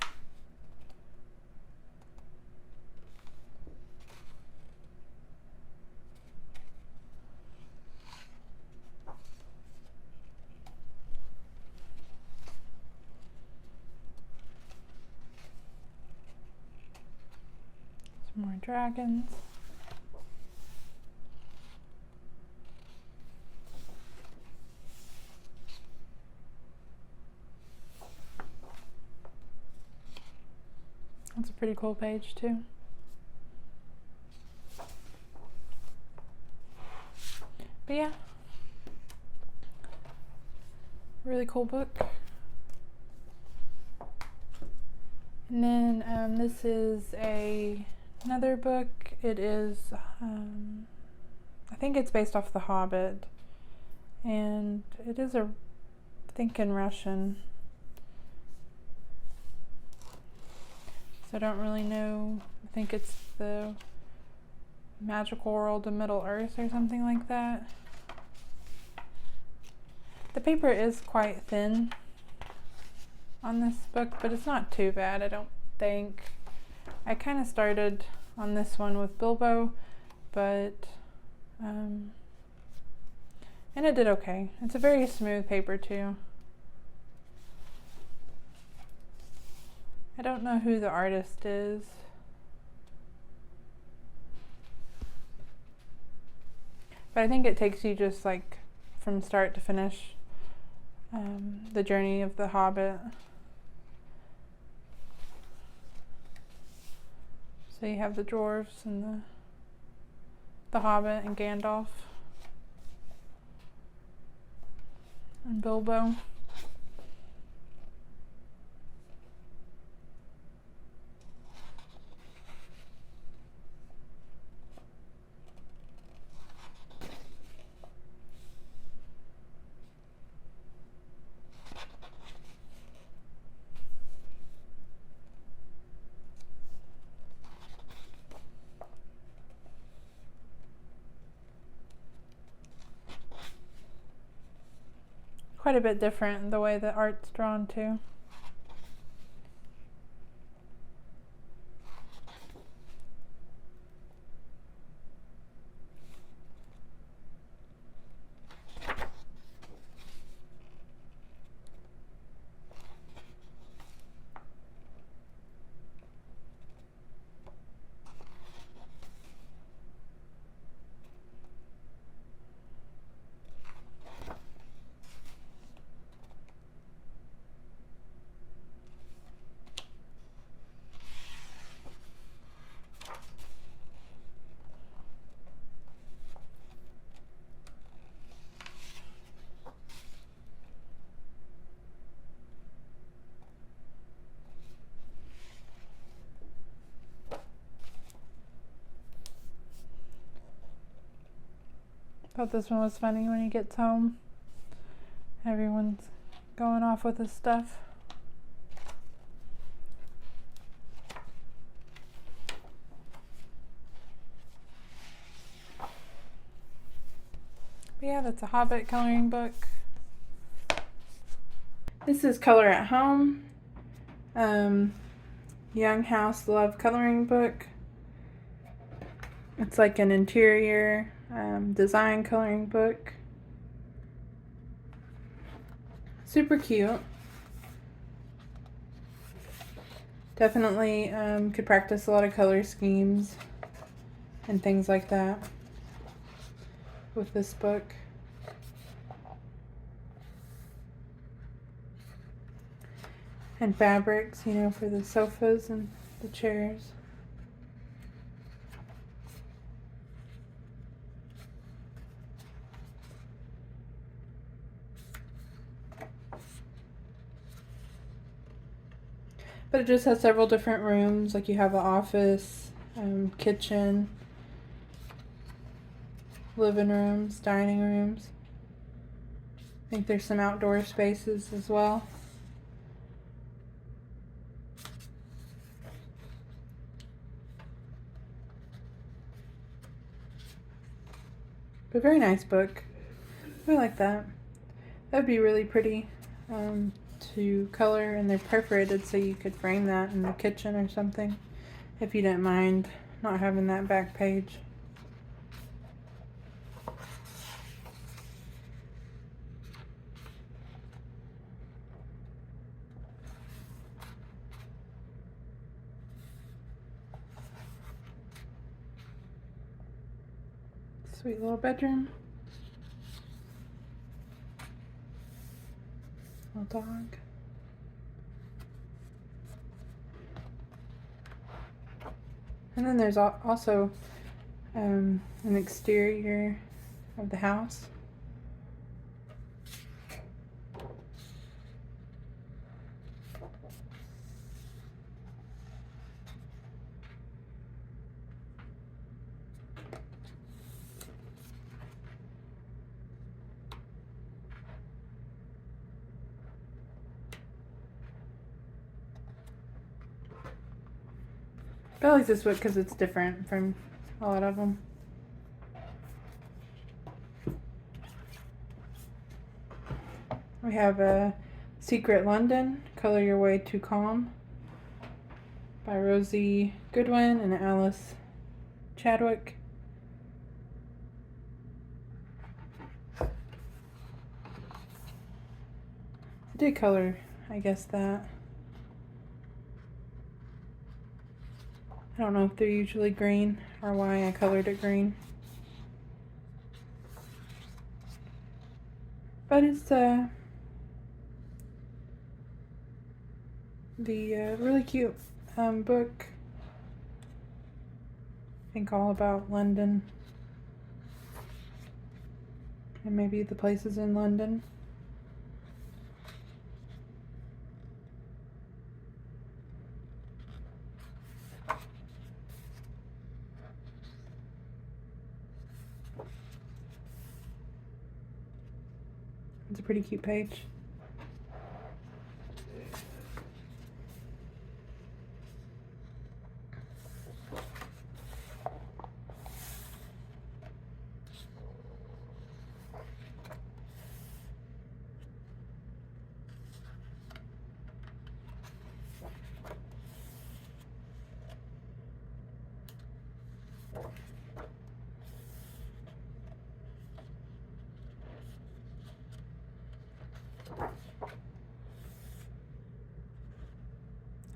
Some more dragons. That's a pretty cool page too. But yeah, really cool book. And then this is another book. It is, I think it's based off The Hobbit, and it is I think in Russian. So I don't really know. I think it's the Magical World of Middle Earth or something like that. The paper is quite thin on this book, but it's not too bad, I don't think. I kind of started on this one with Bilbo, but and it did okay. It's a very smooth paper too. I don't know who the artist is. But I think it takes you just like from start to finish, the journey of the Hobbit. So you have the dwarves and the Hobbit and Gandalf and Bilbo. Quite a bit different the way the art's drawn too. Thought this one was funny when he gets home. Everyone's going off with his stuff. But yeah, that's a Hobbit coloring book. This is Color at Home. Young House Love coloring book. It's like an interior design coloring book. Super cute. Definitely could practice a lot of color schemes and things like that with this book. And fabrics, you know, for the sofas and the chairs. But it just has several different rooms, like you have an office, kitchen, living rooms, dining rooms. I think there's some outdoor spaces as well. But very nice book. I like that. That would be really pretty to color, and they're perforated so you could frame that in the kitchen or something if you didn't mind not having that back page. Sweet little bedroom. Little dog. And then there's also an exterior of the house. I like this book because it's different from a lot of them. We have a Secret London, Color Your Way to Calm by Rosie Goodwin and Alice Chadwick. I did color, I guess, that. I don't know if they're usually green or why I colored it green. But it's the really cute book. I think all about London and maybe the places in London. It's a pretty cute page.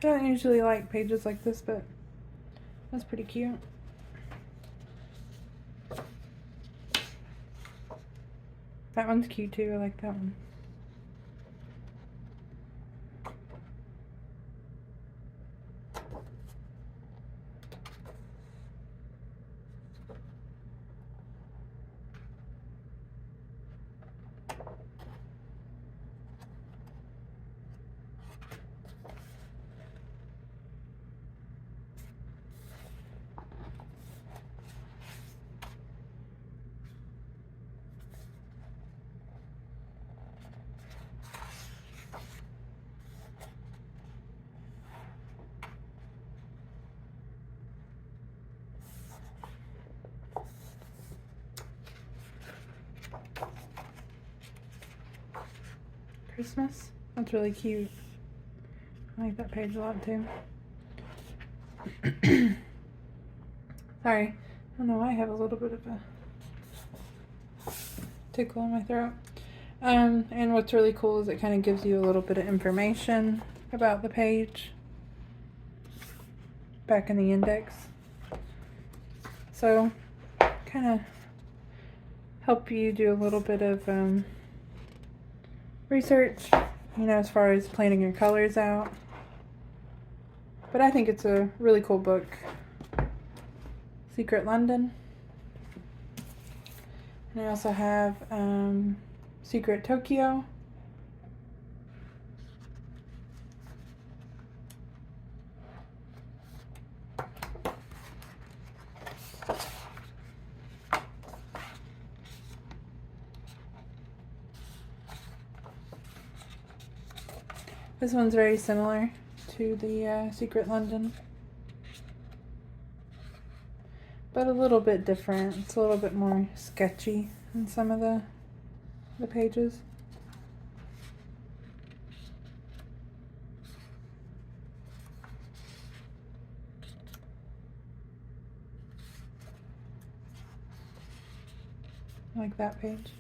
I don't usually like pages like this, but that's pretty cute. That one's cute too. I like that one. Christmas. That's really cute. I like that page a lot too. Sorry, I don't know why I have a little bit of a tickle in my throat. And what's really cool is it kind of gives you a little bit of information about the page back in the index. So kind of help you do a little bit of research, you know, as far as planning your colors out. But I think it's a really cool book. Secret London. And I also have Secret Tokyo. This one's very similar to the Secret London, but a little bit different. It's a little bit more sketchy in some of the pages. Like that page.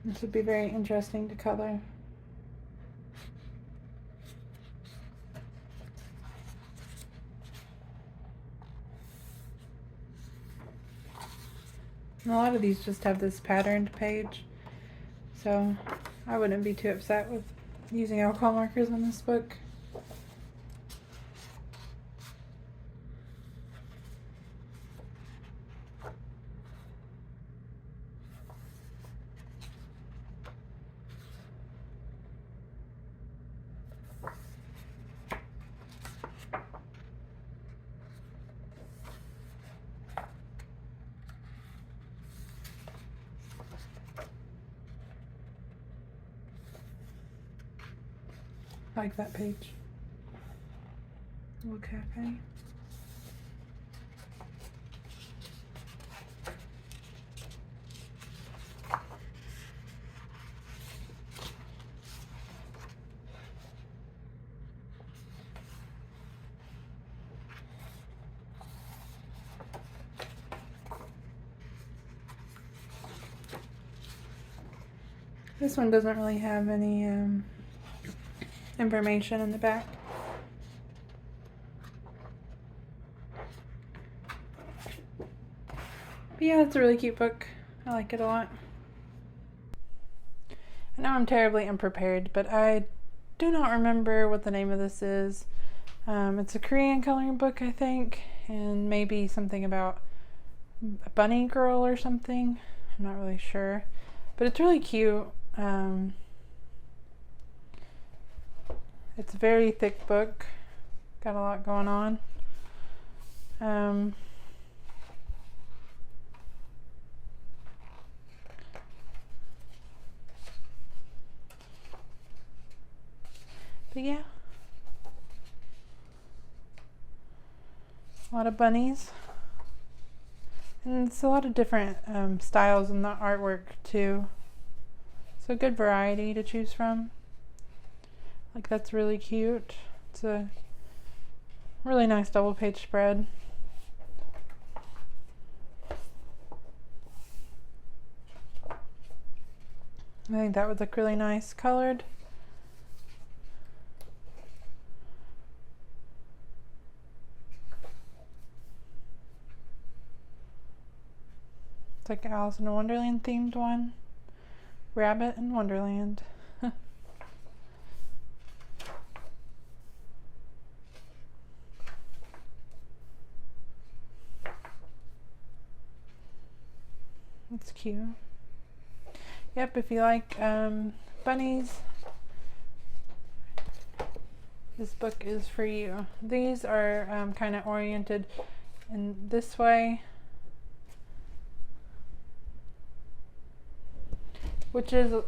This would be very interesting to color. And a lot of these just have this patterned page, so I wouldn't be too upset with using alcohol markers on this book. I like that page. Little cafe. This one doesn't really have any information in the back. But yeah, it's a really cute book. I like it a lot. I know I'm terribly unprepared, but I do not remember what the name of this is. It's a Korean coloring book, I think, and maybe something about a bunny girl or something. I'm not really sure, but it's really cute. It's a very thick book. Got a lot going on. But yeah, a lot of bunnies. And it's a lot of different styles in the artwork too. So good variety to choose from. Like, that's really cute. It's a really nice double page spread. I think that would look really nice colored. It's like an Alice in Wonderland themed one. Rabbit in Wonderland. That's cute. Yep, if you like bunnies, this book is for you. These are kind of oriented in this way, which is a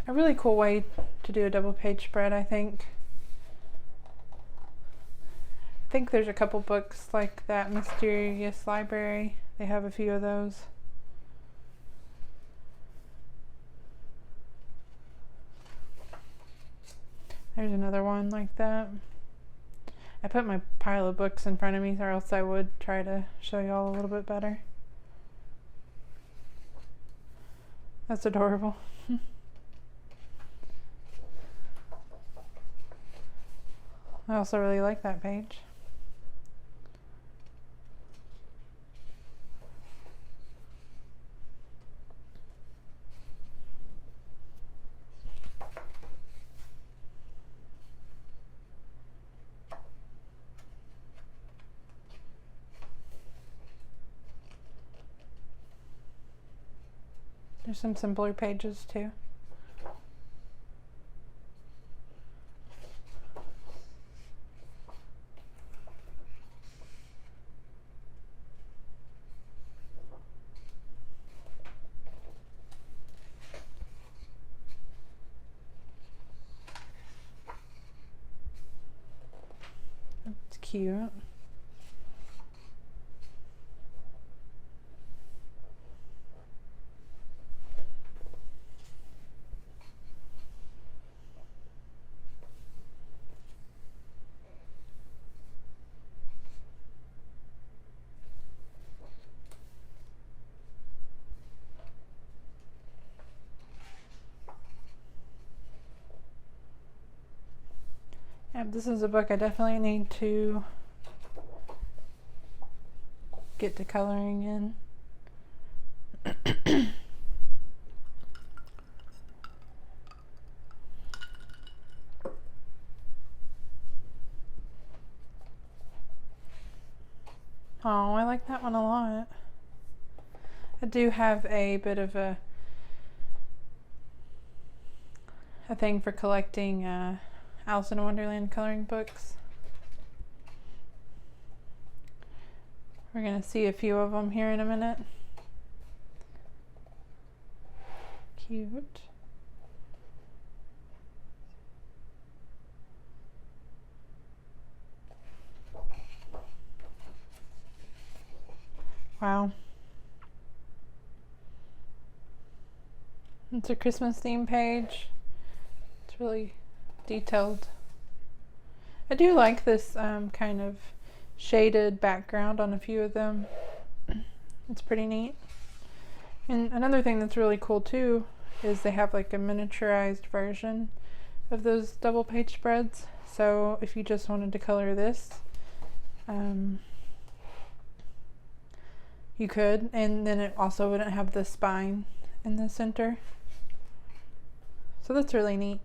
really cool way to do a double page spread, I think. I think there's a couple books like that, Mysterious Library. They have a few of those. There's another one like that. I put my pile of books in front of me, or else I would try to show you all a little bit better. That's adorable. I also really like that page. There's some simpler pages too. cute. Yep, this is a book I definitely need to get to coloring in. Oh, I like that one a lot. I do have a bit of a thing for collecting Alice in Wonderland coloring books. We're going to see a few of them here in a minute. Cute. Wow. It's a Christmas theme page. It's really detailed. I do like this kind of shaded background on a few of them. It's pretty neat. And another thing that's really cool too is they have like a miniaturized version of those double page spreads. So if you just wanted to color this, you could, and then it also wouldn't have the spine in the center. So that's really neat.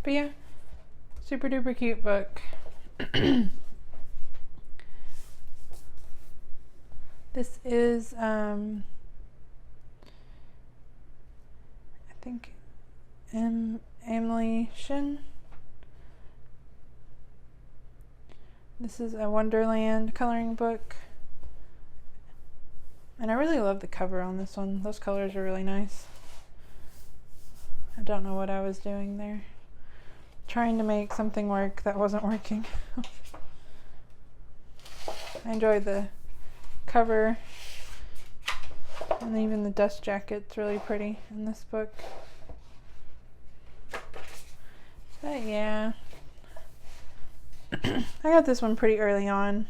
But yeah, super duper cute book. This is, I think, Emily Shin. This is a Wonderland coloring book. And I really love the cover on this one. Those colors are really nice. I don't know what I was doing there. Trying to make something work that wasn't working. I enjoy the cover, and even the dust jacket's really pretty in this book. But yeah, I got this one pretty early on.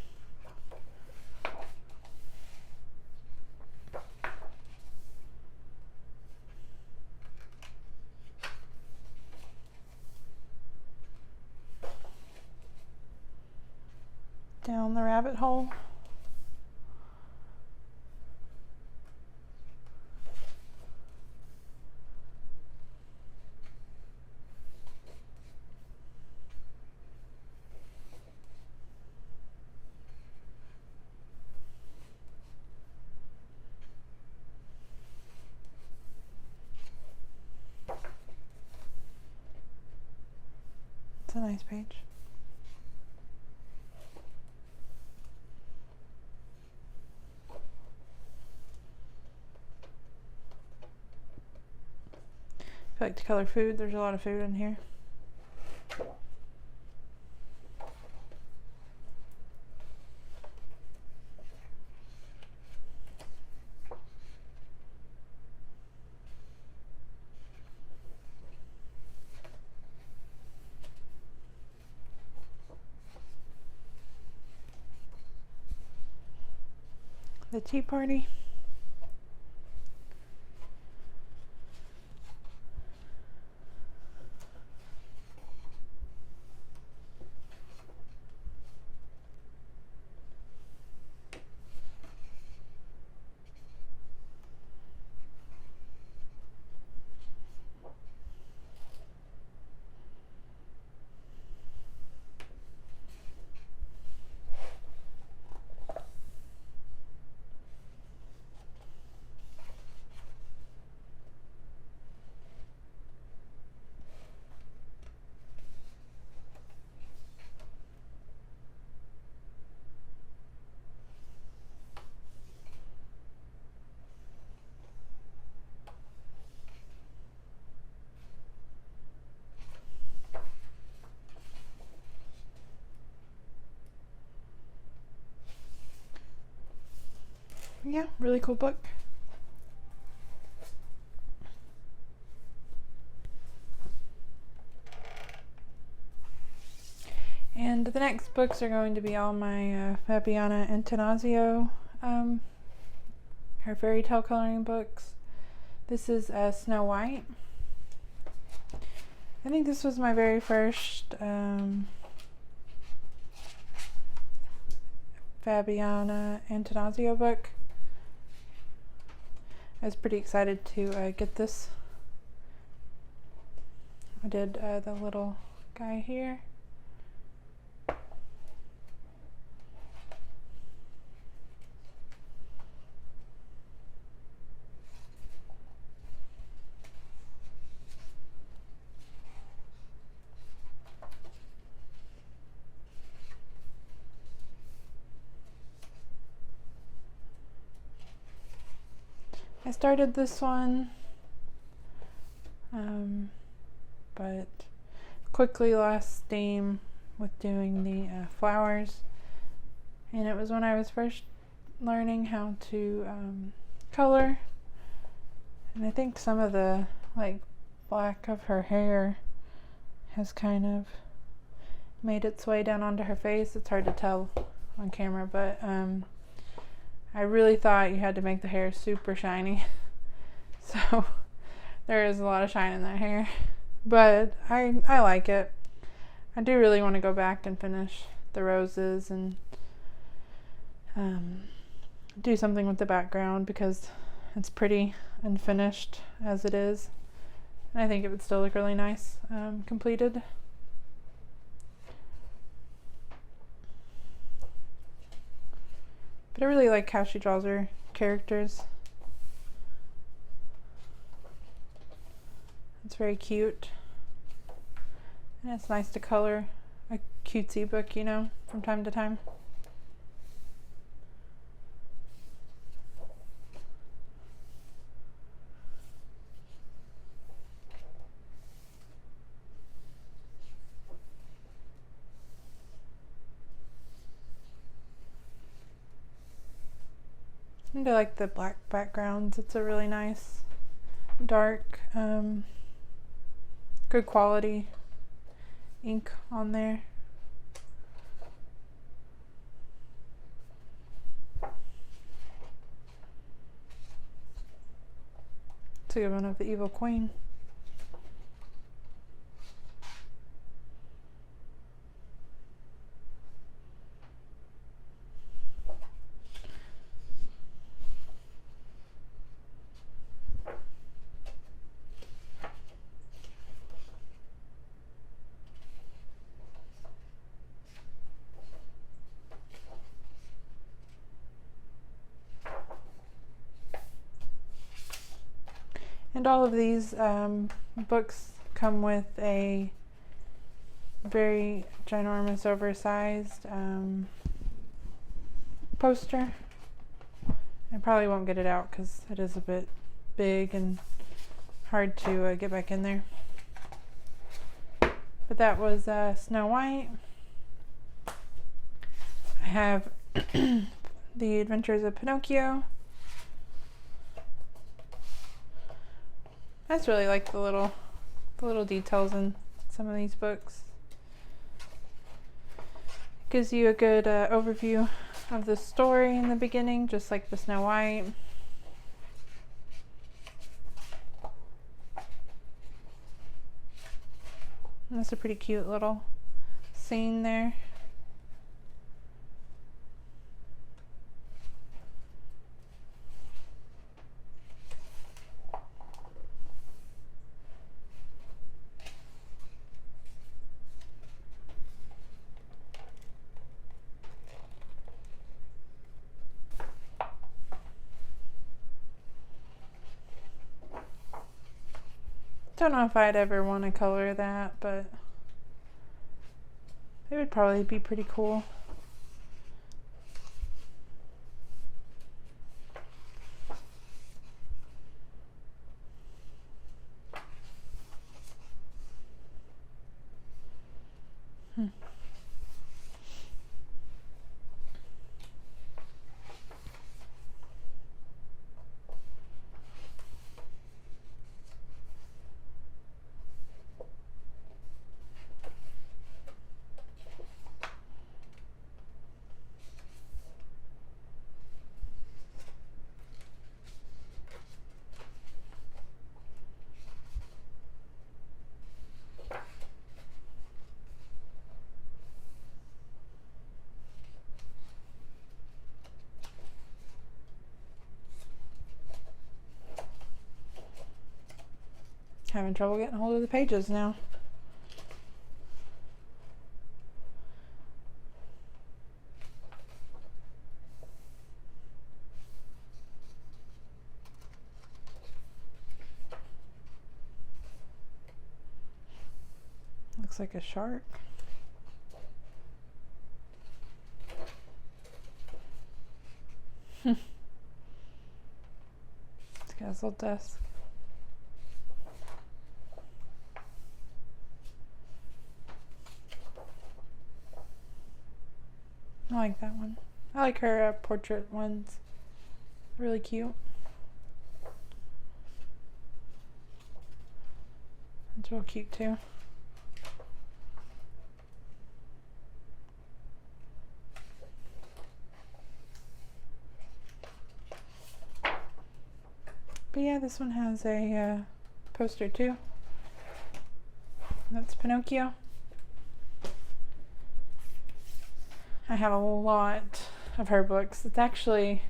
Down the rabbit hole. It's a nice page. If you like to color food, there's a lot of food in here. The Tea Party. yeah, really cool book. And the next books are going to be all my Fabiana Antanasio, her fairy tale coloring books. This is Snow White. I think this was my very first Fabiana Antanasio book. I was pretty excited to get this. I did the little guy here. I started this one, but quickly lost steam with doing the flowers, and it was when I was first learning how to color, and I think some of the black of her hair has kind of made its way down onto her face. It's hard to tell on camera, but I really thought you had to make the hair super shiny. So there is a lot of shine in that hair, but I like it. I do really want to go back and finish the roses and do something with the background because it's pretty unfinished as it is. And I think it would still look really nice completed. But I really like how she draws her characters. It's very cute. And it's nice to color a cutesy book, you know, from time to time. And I like the black backgrounds. It's a really nice, dark, good quality ink on there. It's a good one of the Evil Queen. And all of these books come with a very ginormous, oversized poster. I probably won't get it out because it is a bit big and hard to get back in there. But that was Snow White. I have The Adventures of Pinocchio. I just really like the little details in some of these books. Gives you a good overview of the story in the beginning, just like the Snow White. And that's a pretty cute little scene there. Don't know if I'd ever want to color that, but it would probably be pretty cool. having trouble getting hold of the pages now. Looks like a shark. It's got his little desk. I like that one. I like her portrait ones. Really cute. It's real cute too. But yeah, this one has a poster too. That's Pinocchio. I have a lot of her books. It's actually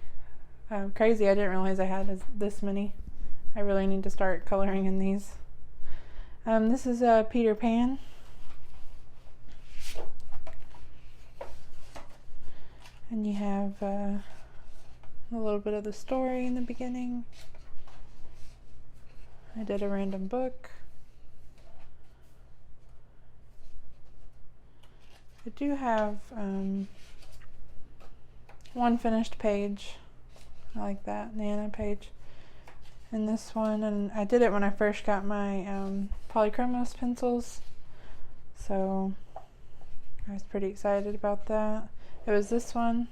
crazy. I didn't realize I had this many. I really need to start coloring in these. This is Peter Pan. And you have a little bit of the story in the beginning. I did a random book. I do have one finished page. I like that Nana page in this one, and I did it when I first got my Polychromos pencils, so I was pretty excited about that. It was this one.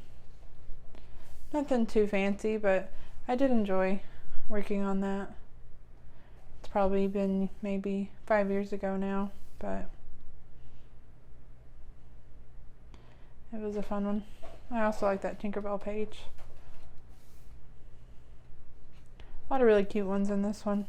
Nothing too fancy, but I did enjoy working on that. It's probably been maybe 5 years ago now, but it was a fun one. I also like that Tinkerbell page. A lot of really cute ones in this one.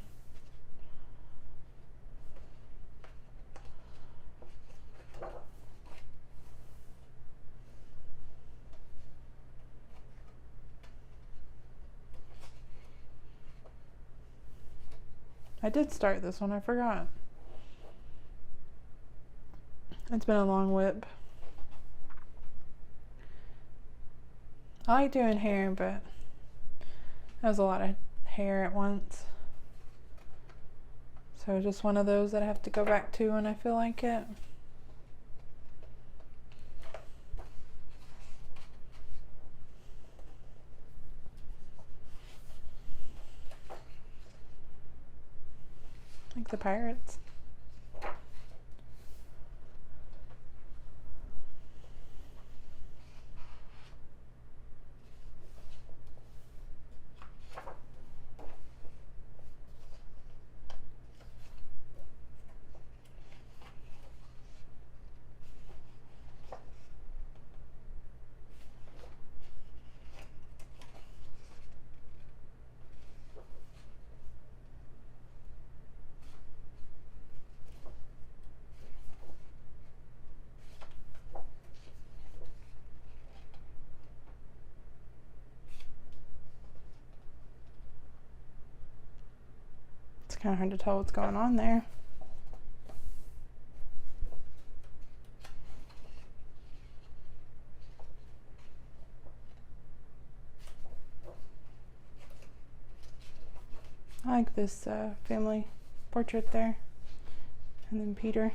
I did start this one, I forgot. It's been a long whip. I like doing hair, but that was a lot of hair at once. So just one of those that I have to go back to when I feel like it. Like the pirates. It's kind of hard to tell what's going on there. I like this family portrait there. And then Peter.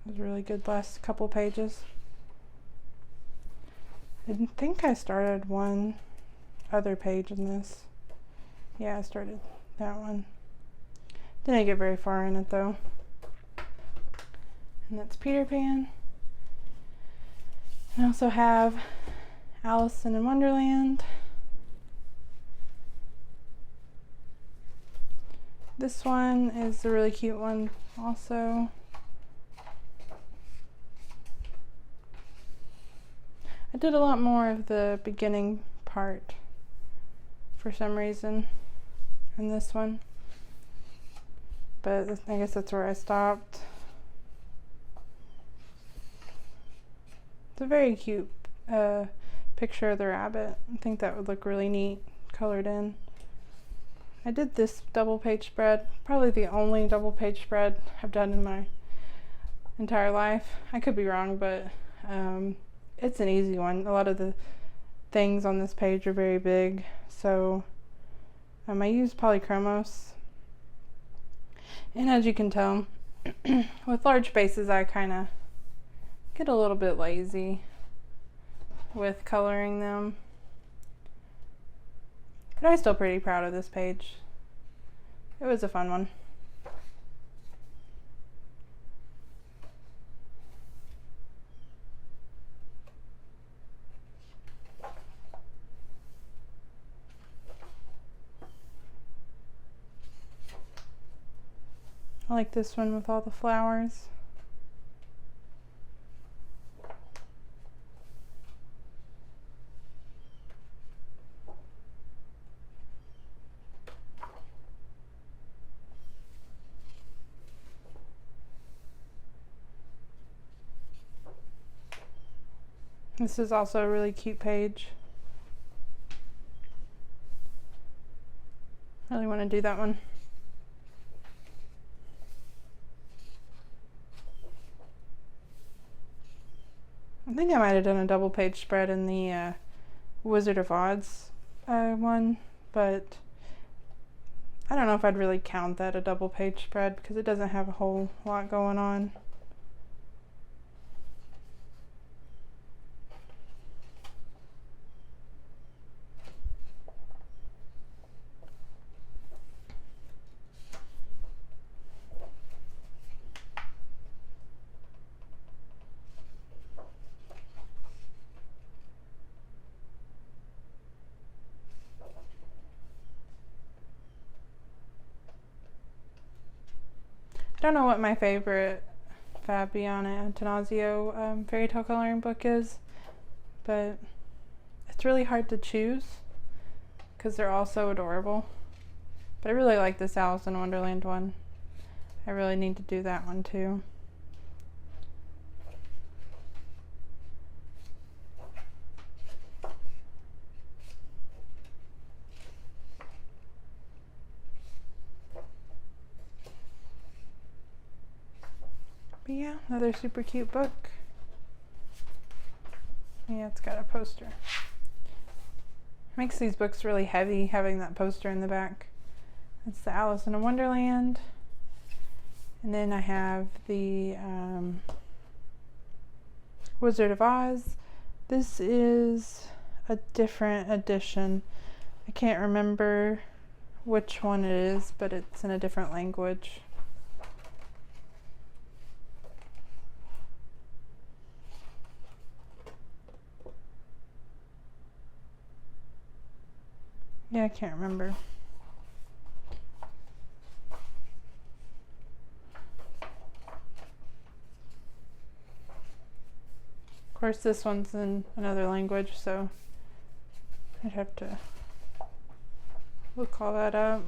It was really good last couple pages. I think I started one other page in this. Yeah, I started that one. Didn't get very far in it though. And that's Peter Pan. I also have Alice in Wonderland. This one is a really cute one also. I did a lot more of the beginning part for some reason in this one, but I guess that's where I stopped. It's a very cute picture of the rabbit. I think that would look really neat colored in. I did this double page spread, probably the only double page spread I've done in my entire life. I could be wrong, but it's an easy one. A lot of the things on this page are very big, so I use polychromos, and as you can tell, with large spaces I kind of get a little bit lazy with coloring them, but I'm still pretty proud of this page. It was a fun one. I like this one with all the flowers. This is also a really cute page. I really want to do that one. I think I might have done a double page spread in the Wizard of Oz one, but I don't know if I'd really count that a double page spread because it doesn't have a whole lot going on. I don't know what my favorite Fabiana Attanasio fairy tale coloring book is, but it's really hard to choose because they're all so adorable. But I really like this Alice in Wonderland one. I really need to do that one too. But yeah, another super cute book. Yeah, it's got a poster. Makes these books really heavy having that poster in the back. It's the Alice in Wonderland. And then I have the Wizard of Oz. This is a different edition. I can't remember which one it is, but it's in a different language. Yeah, I can't remember. Of course, this one's in another language, so I'd have to look all that up.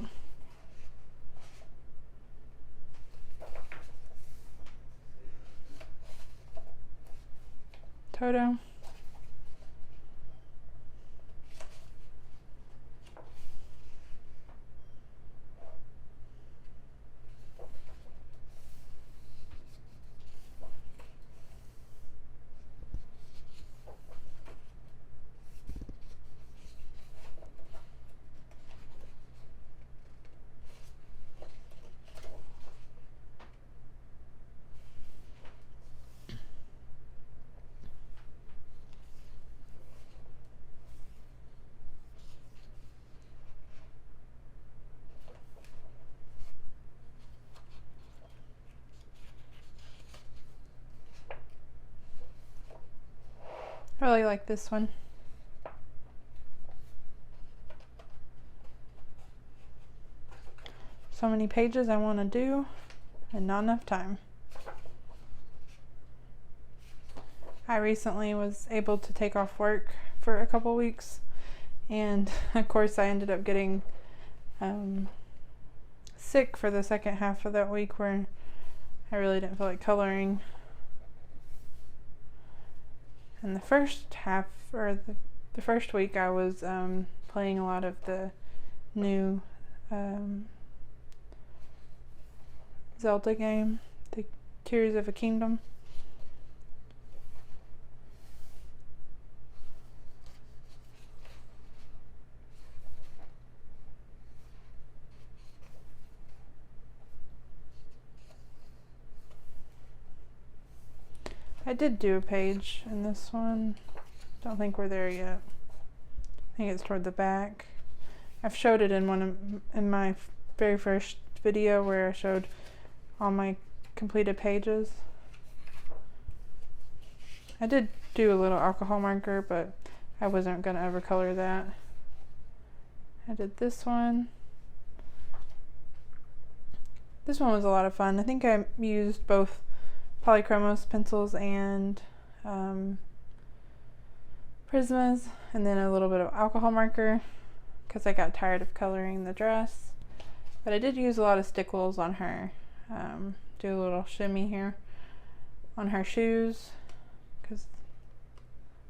Toto. I really like this one. So many pages I want to do and not enough time. I recently was able to take off work for a couple weeks, and of course I ended up getting sick for the second half of that week where I really didn't feel like coloring. And the first half, or the first week, I was playing a lot of the new Zelda game, the Tears of a Kingdom. I did do a page in this one. Don't think we're there yet. I think it's toward the back. I've showed it in my very first video where I showed all my completed pages. I did do a little alcohol marker, but I wasn't going to ever color that. I did this one. This one was a lot of fun. I think I used both Polychromos pencils and Prismas, and then a little bit of alcohol marker because I got tired of coloring the dress. But I did use a lot of stickles on her. Do a little shimmy here on her shoes because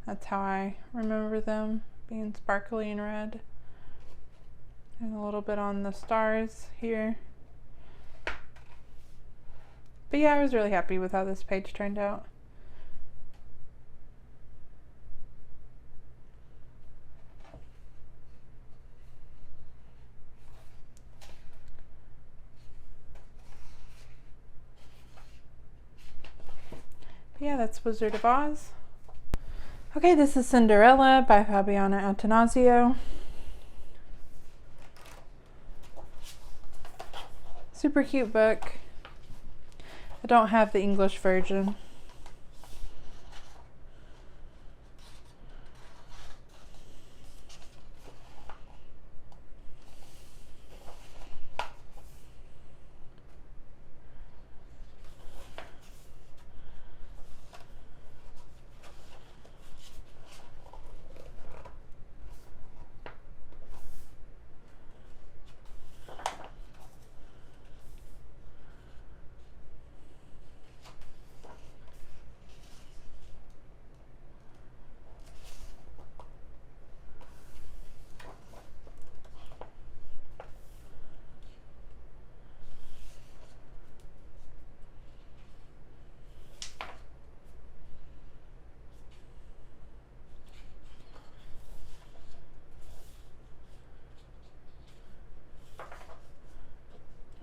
that's how I remember them being sparkly and red. And a little bit on the stars here. But yeah, I was really happy with how this page turned out. Yeah, that's Wizard of Oz. Okay, this is Cinderella by Fabiana Attanasio. Super cute book. I don't have the English version.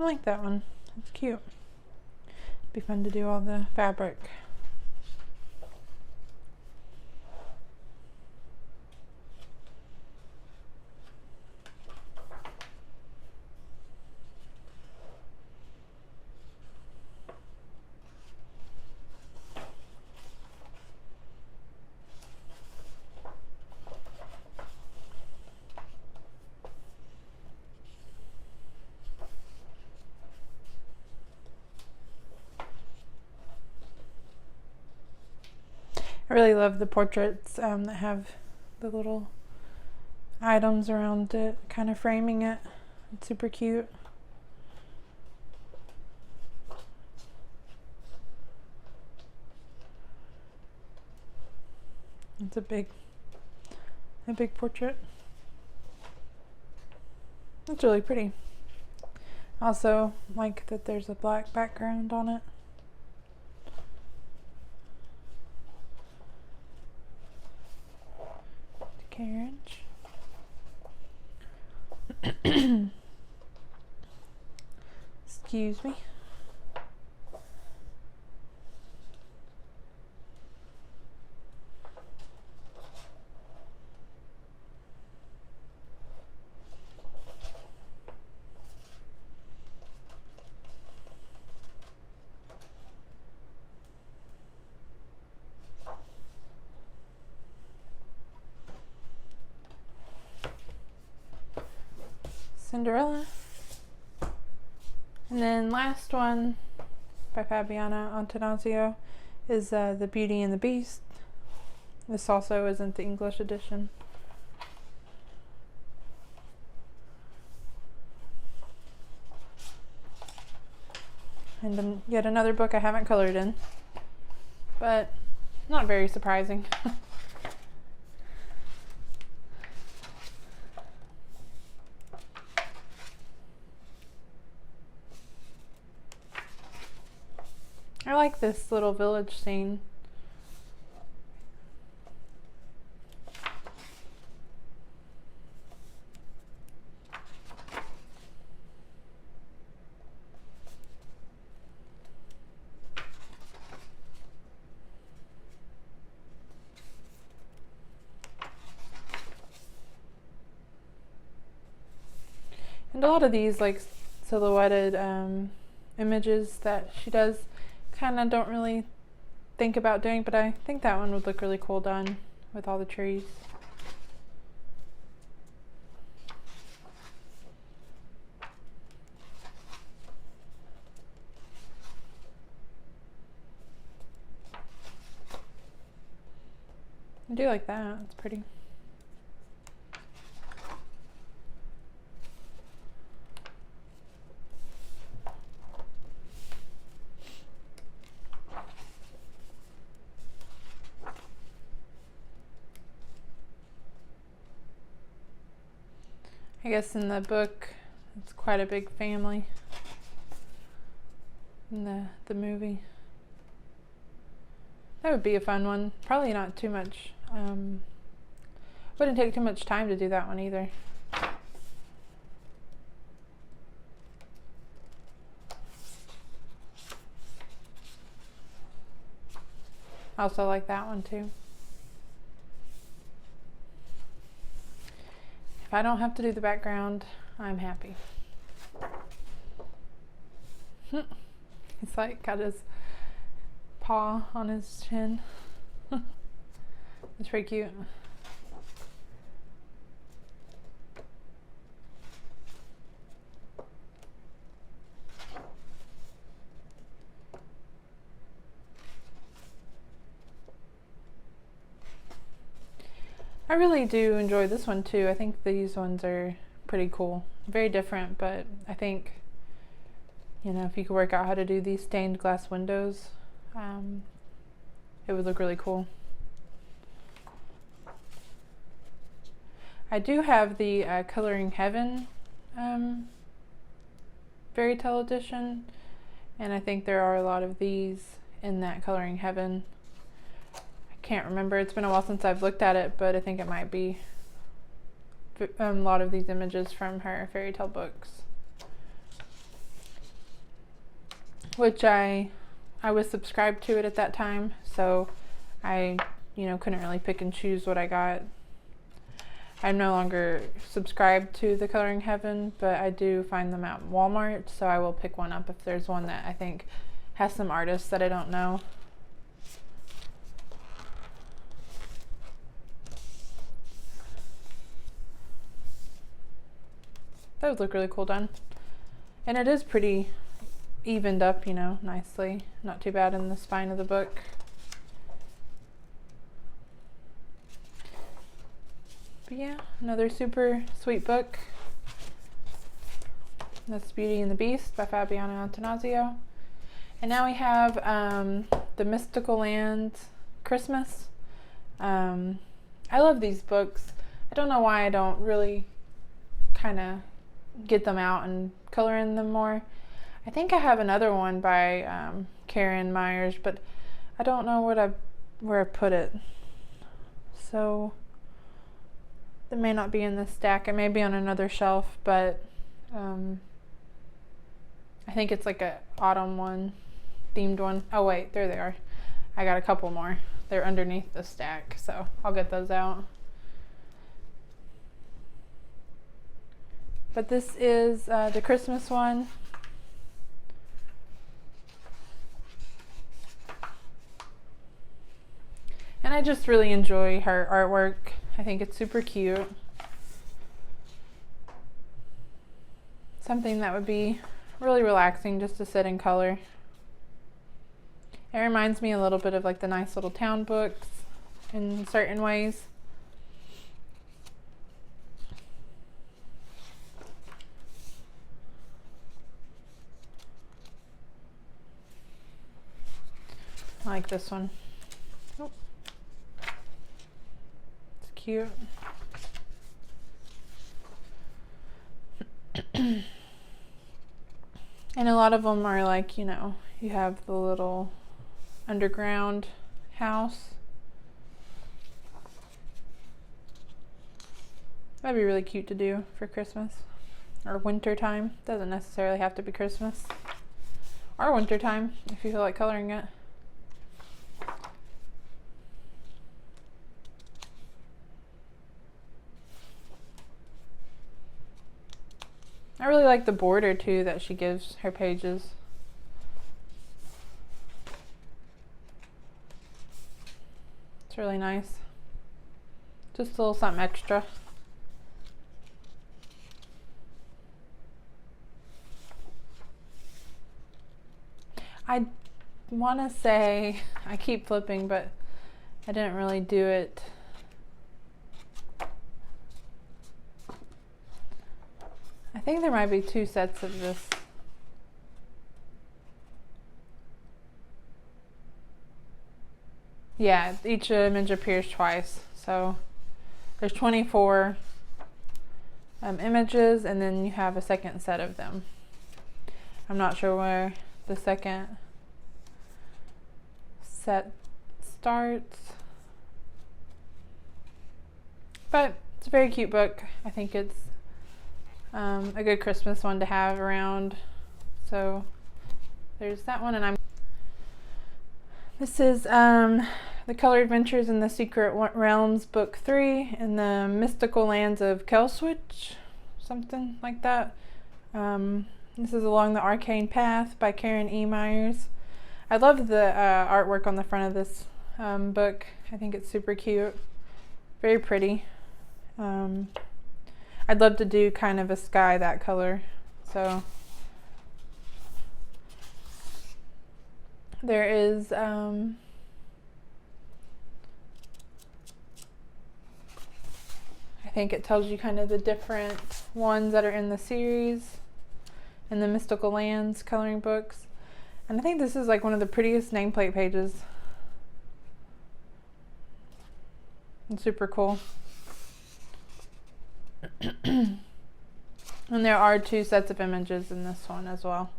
I like that one. It's cute. Be fun to do all the fabric. I really love the portraits that have the little items around it, kind of framing it. It's super cute. It's a big portrait. It's really pretty. Also like that there's a black background on it. Carriage. Excuse me. Cinderella. And then last one by Fabiana Attanasio is The Beauty and the Beast. This also isn't the English edition. And then yet another book I haven't colored in, but not very surprising. like this little village scene. And a lot of these like silhouetted images that she does kind of don't really think about doing, but I think that one would look really cool done with all the trees. I do like that, it's pretty. I guess in the book, it's quite a big family. In the movie. That would be a fun one. Probably not too much. Wouldn't take too much time to do that one either. I also like that one too. If I don't have to do the background, I'm happy. He's like got his paw on his chin. It's pretty cute. I really do enjoy this one too. I think these ones are pretty cool. Very different, but I think, you know, if you could work out how to do these stained glass windows, it would look really cool. I do have the Coloring Heaven fairy tale edition, and I think there are a lot of these in that Coloring Heaven. I can't remember, it's been a while since I've looked at it, but I think it might be a lot of these images from her fairy tale books, which I was subscribed to it at that time, so I, you know, couldn't really pick and choose what I got. I'm no longer subscribed to the Coloring Heaven, but I do find them at Walmart, so I will pick one up if there's one that I think has some artists that I don't know. That would look really cool done. And it is pretty evened up, you know, nicely. Not too bad in the spine of the book. But yeah, another super sweet book. That's Beauty and the Beast by Fabiana Attanasio. And now we have The Mystical Land Christmas. I love these books. I don't know why I don't really kind of get them out and color in them more. I think I have another one by Karen Myers, but I don't know where I put it. So it may not be in this stack. It may be on another shelf, but I think it's like a autumn one, themed one. Oh wait, there they are. I got a couple more. They're underneath the stack, so I'll get those out. But this is the Christmas one. And I just really enjoy her artwork. I think it's super cute. Something that would be really relaxing just to sit and color. It reminds me a little bit of like the Nice Little Town books in certain ways. I like this one. Oh. It's cute. And a lot of them are like, you know, you have the little underground house. That'd be really cute to do for Christmas or winter time. Doesn't necessarily have to be Christmas or winter time if you feel like coloring it. I really like the border too that she gives her pages. It's really nice. Just a little something extra. I want to say, I keep flipping, but I didn't really do it. I think there might be 2 sets of this. Yeah, each image appears twice. So there's 24 images, and then you have a second set of them. I'm not sure where the second set starts, but it's a very cute book. I think it's a good Christmas one to have around. So there's that one, and this is The Color Adventures in the Secret Realms, Book 3, in the Mystical Lands of Kelswitch, something like that. This is Along the Arcane Path by Karen E. Myers. I love the artwork on the front of this book. I think it's super cute. Very pretty. I'd love to do kind of a sky that color. So there is I think it tells you kind of the different ones that are in the series in the Mystical Lands coloring books. And I think this is like one of the prettiest nameplate pages. It's super cool. And there are 2 sets of images in this one as well.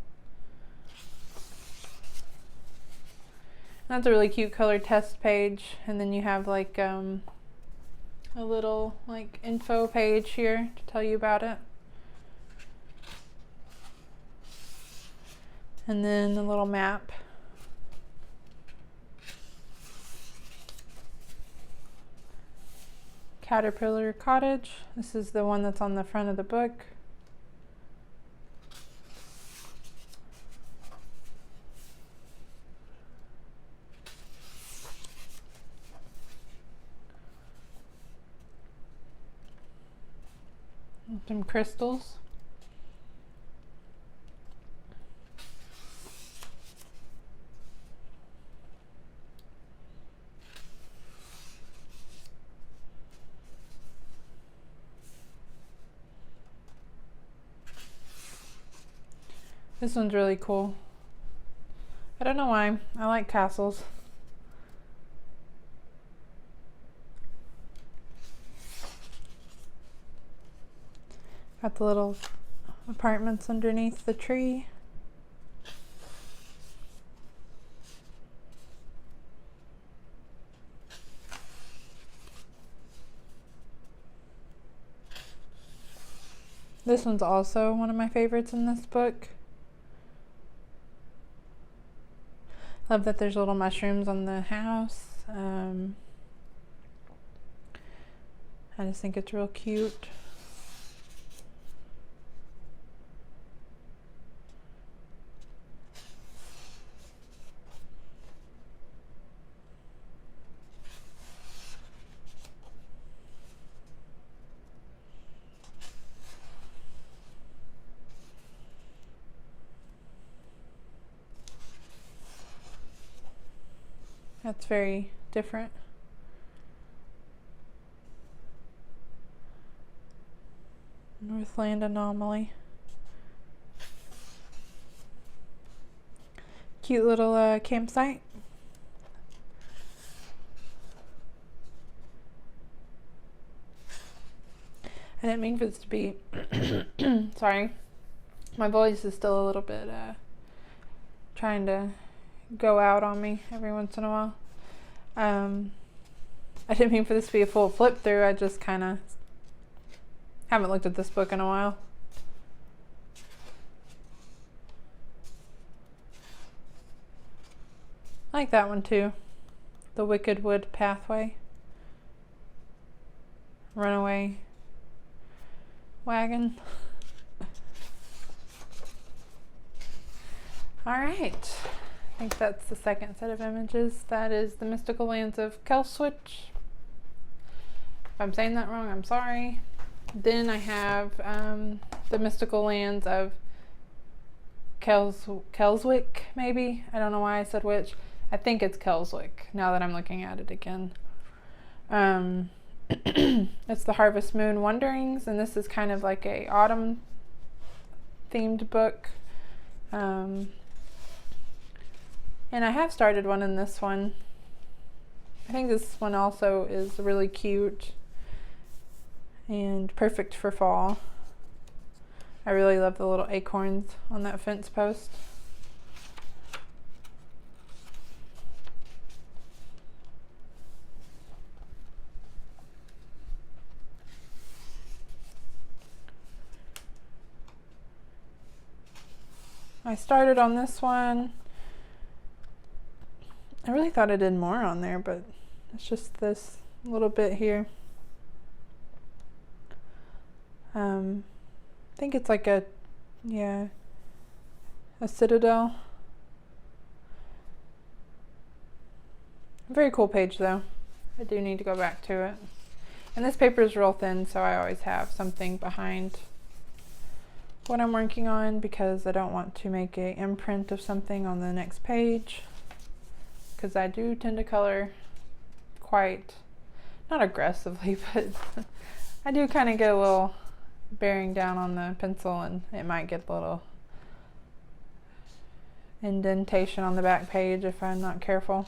That's a really cute color test page. And then you have like a little like info page here to tell you about it. And then a little map. Caterpillar Cottage. This is the one that's on the front of the book. Some crystals. This one's really cool. I don't know why. I like castles. Got the little apartments underneath the tree. This one's also one of my favorites in this book. Love that there's little mushrooms on the house. I just think it's real cute. That's very different. Northland Anomaly. Cute little campsite. I didn't mean for this to be sorry. My voice is still a little bit trying to go out on me every once in a while. I didn't mean for this to be a full flip through. I just kind of haven't looked at this book in a while. I like that one too. The Wicked Wood Pathway. Runaway Wagon. Alright. I think that's the second set of images. That is The Mystical Lands of Kelswitch. If I'm saying that wrong, I'm sorry. Then I have The Mystical Lands of Kelswick, maybe? I don't know why I said which. I think it's Kelswick, now that I'm looking at it again. It's the Harvest Moon Wanderings, and this is kind of like a autumn themed book. And I have started one in this one. I think this one also is really cute and perfect for fall. I really love the little acorns on that fence post. I started on this one. I really thought I did more on there, but it's just this little bit here. I think it's like a citadel. Very cool page though. I do need to go back to it. And this paper is real thin, so I always have something behind what I'm working on because I don't want to make an imprint of something on the next page, because I do tend to color quite, not aggressively, but I do kind of get a little bearing down on the pencil, and it might get a little indentation on the back page if I'm not careful.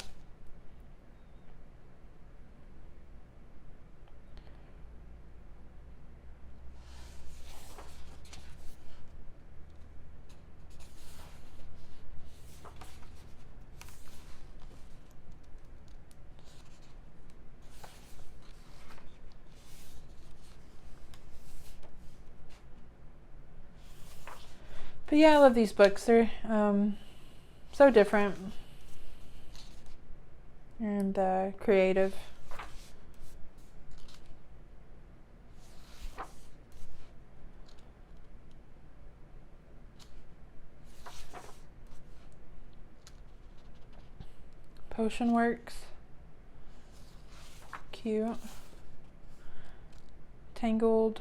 But yeah, I love these books. They're so different and creative. Potion Works. Cute. Tanglewood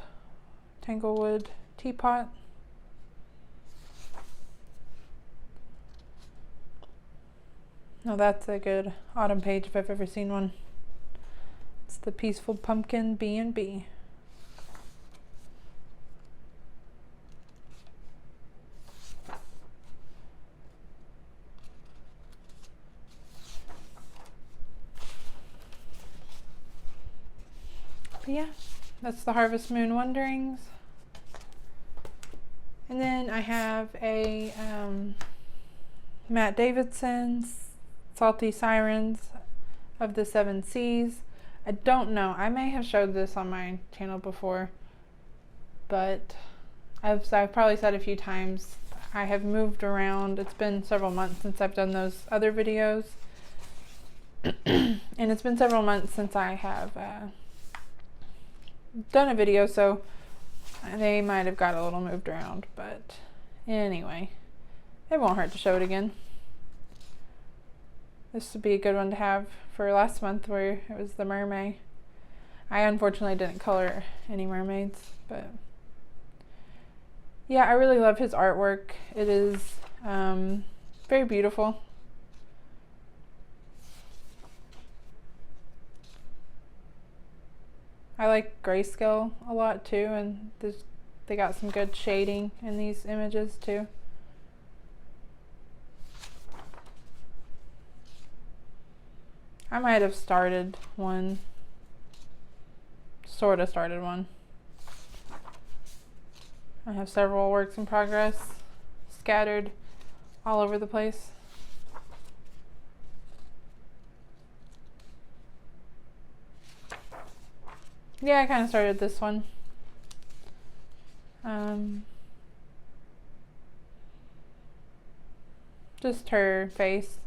Teapot. Oh, that's a good autumn page if I've ever seen one. It's the Peaceful Pumpkin B&B. But yeah, that's the Harvest Moon Wanderings. And then I have a Matt Davidson's Salty Sirens of the Seven Seas. I don't know, I may have showed this on my channel before, but I've probably said a few times, I have moved around. It's been several months since I've done those other videos. And it's been several months since I have done a video, so they might have got a little moved around, but anyway, it won't hurt to show it again. This would be a good one to have for last month where it was the mermaid. I unfortunately didn't color any mermaids, but yeah, I really love his artwork. It is very beautiful. I like grayscale a lot too, and they got some good shading in these images too. I might have started one, sort of started one. I have several works in progress scattered all over the place. Yeah, I kind of started this one. Just her face.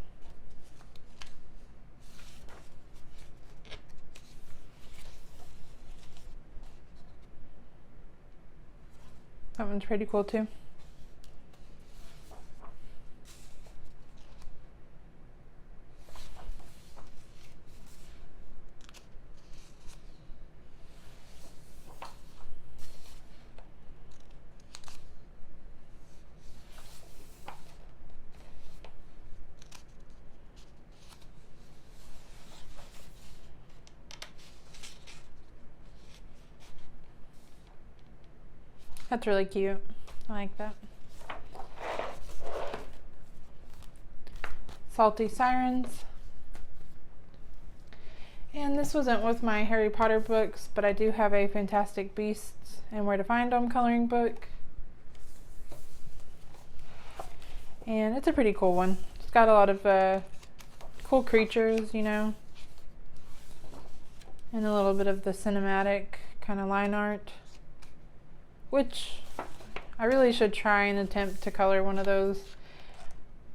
That one's pretty cool too. That's really cute. I like that. Salty Sirens. And this wasn't with my Harry Potter books, but I do have a Fantastic Beasts and Where to Find Them coloring book. And it's a pretty cool one. It's got a lot of cool creatures, you know, and a little bit of the cinematic kind of line art, which I really should try and attempt to color one of those.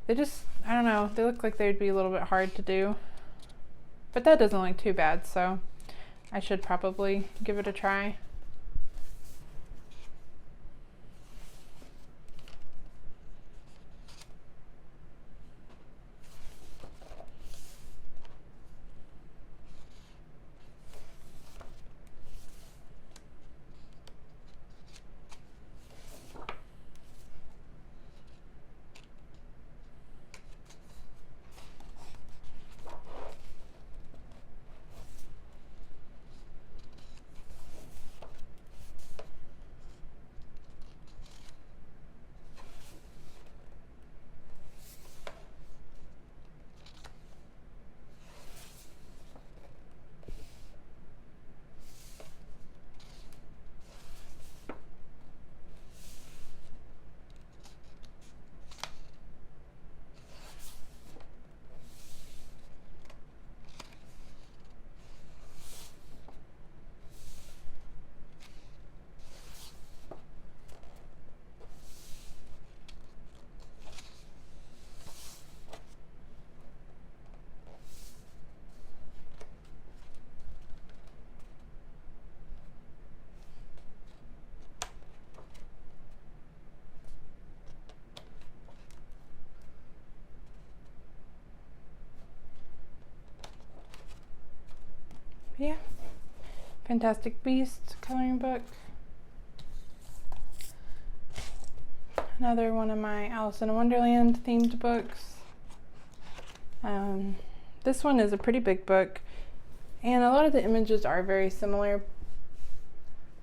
They just, I don't know, they look like they'd be a little bit hard to do. But that doesn't look too bad, so I should probably give it a try. Yeah, Fantastic Beasts coloring book. Another one of my Alice in Wonderland themed books. This one is a pretty big book, and a lot of the images are very similar,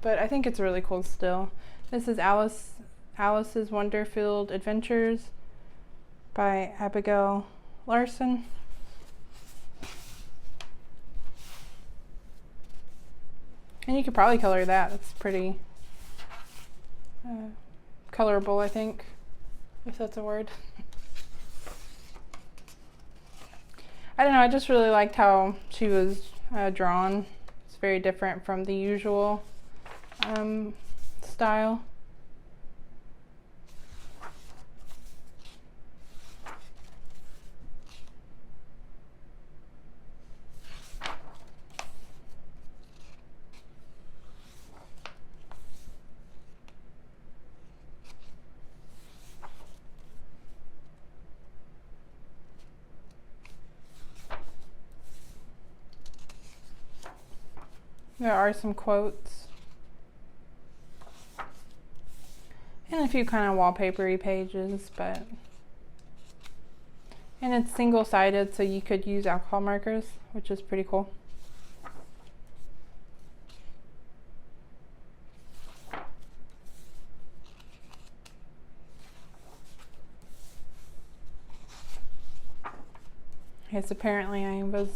but I think it's really cool still. This is Alice's Wonderfilled Adventures by Abigail Larson. And you could probably color that. It's pretty colorable, I think, if that's a word. I don't know, I just really liked how she was drawn. It's very different from the usual style. There are some quotes and a few kind of wallpapery pages, and it's single-sided, so you could use alcohol markers, which is pretty cool. Yes, apparently I was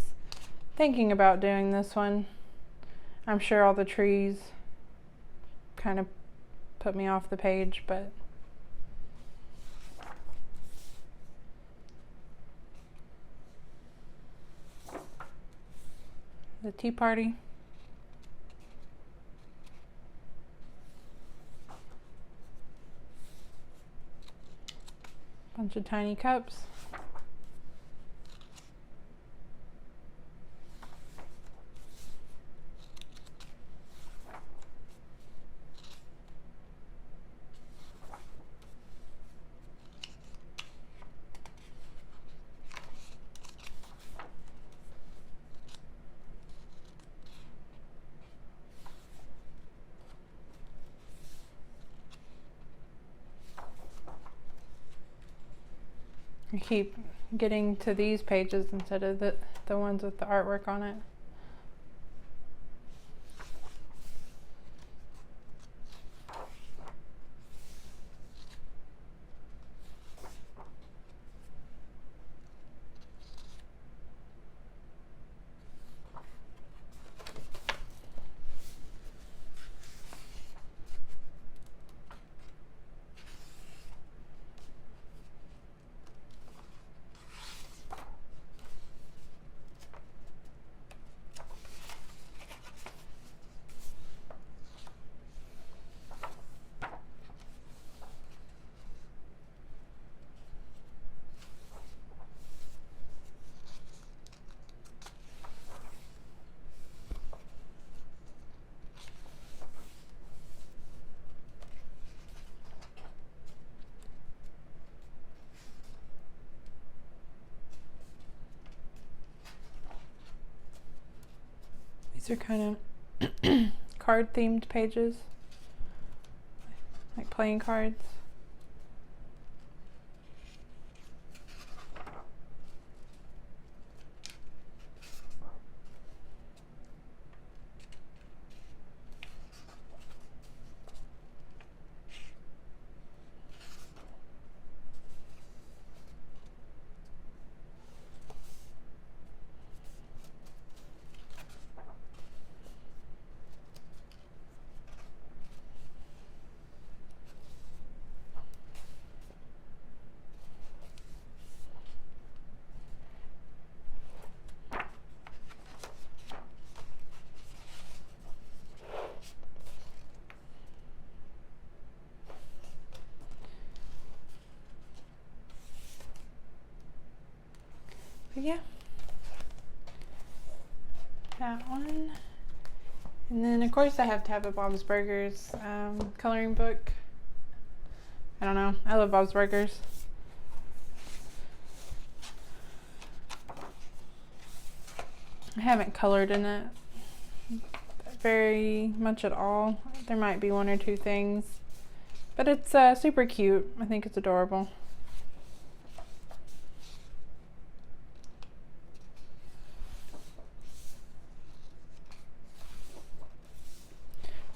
thinking about doing this one. I'm sure all the trees kind of put me off the page, but the Tea Party. Bunch of tiny cups. I keep getting to these pages instead of the ones with the artwork on it. These are kind of card themed pages, like playing cards. But yeah, that one. And then of course I have to have a Bob's Burgers coloring book. I don't know, I love Bob's Burgers. I haven't colored in it very much at all. There might be one or two things, but it's super cute. I think it's adorable.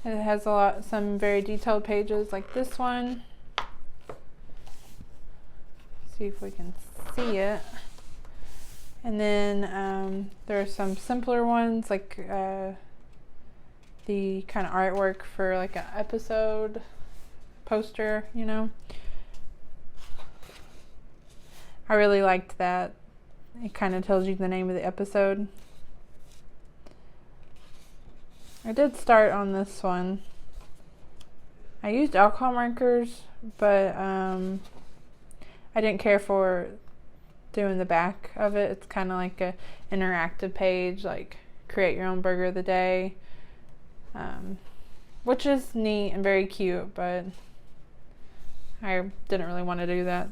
It has some very detailed pages like this one. See if we can see it. And then there are some simpler ones, like the kind of artwork for like an episode poster, you know. I really liked that. It kind of tells you the name of the episode. I did start on this one. I used alcohol markers, but I didn't care for doing the back of it. It's kind of like a interactive page, like create your own burger of the day, which is neat and very cute, but I didn't really want to do that.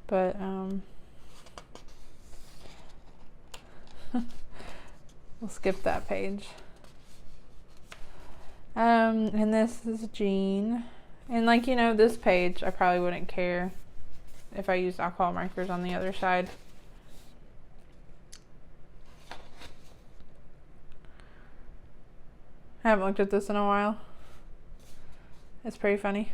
But we'll skip that page. And this is Jean. And like, you know, this page, I probably wouldn't care if I used alcohol markers on the other side. I haven't looked at this in a while. It's pretty funny.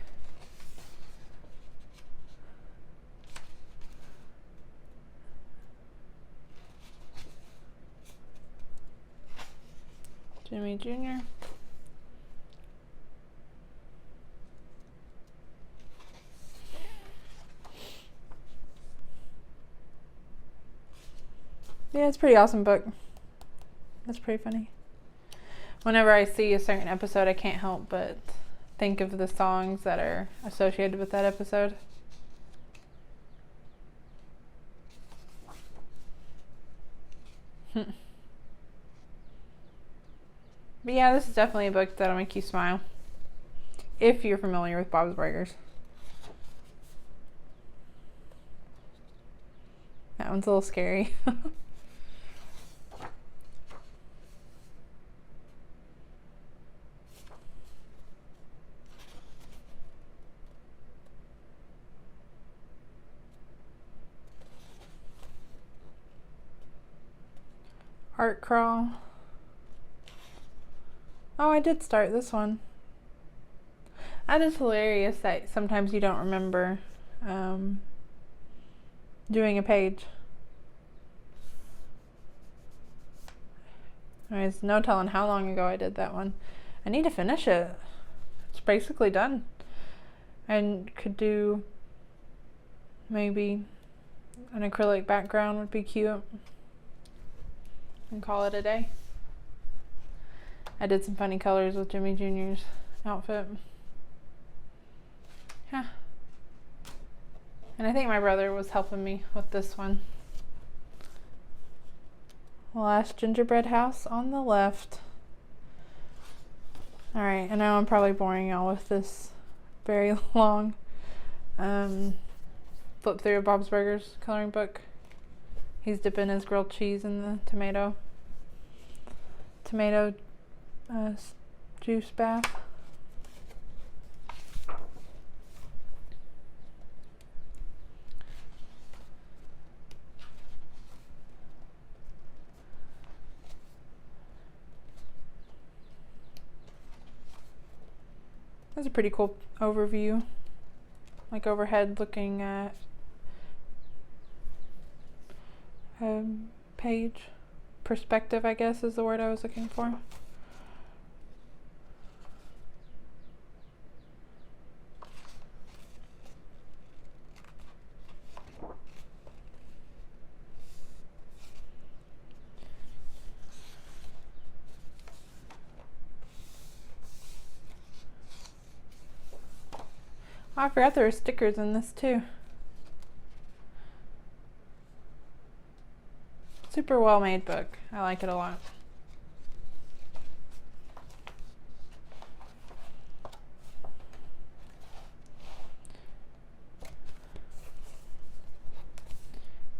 Jimmy Jr. Yeah, it's a pretty awesome book. That's pretty funny. Whenever I see a certain episode, I can't help but think of the songs that are associated with that episode. But yeah, this is definitely a book that'll make you smile if you're familiar with Bob's Burgers. That one's a little scary. Art Crawl. Oh, I did start this one. That is hilarious that sometimes you don't remember doing a page. There's no telling how long ago I did that one. I need to finish it. It's basically done. And could do maybe an acrylic background would be cute. And call it a day. I did some funny colors with Jimmy Jr.'s outfit. Yeah. And I think my brother was helping me with this one. Last gingerbread house on the left. Alright, I know I'm probably boring y'all with this very long flip through Bob's Burgers coloring book. He's dipping his grilled cheese in the tomato juice bath. That's a pretty cool overview, like overhead looking at page. Perspective, I guess, is the word I was looking for. Oh, I forgot there were stickers in this too. Super well made book. I like it a lot.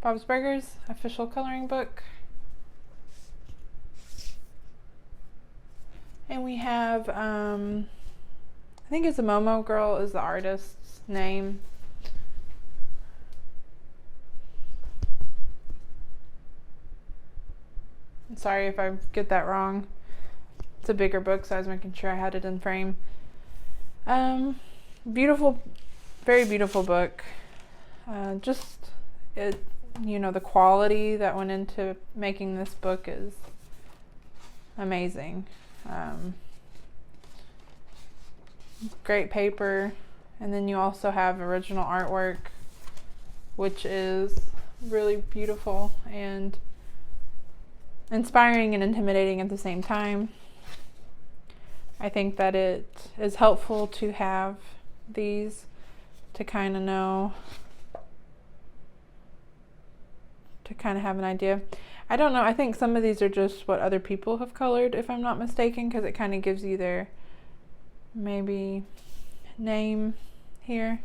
Bob's Burgers official coloring book. And we have, I think it's a Momo Girl is the artist's name. I'm sorry if I get that wrong. It's a bigger book, so I was making sure I had it in frame. Beautiful, very beautiful book. Just it, you know, the quality that went into making this book is amazing. Great paper, and then you also have original artwork, which is really beautiful and inspiring and intimidating at the same time. I think that it is helpful to have these to kind of know, to kind of have an idea. I don't know, I think some of these are just what other people have colored, if I'm not mistaken, because it kind of gives you their maybe name here.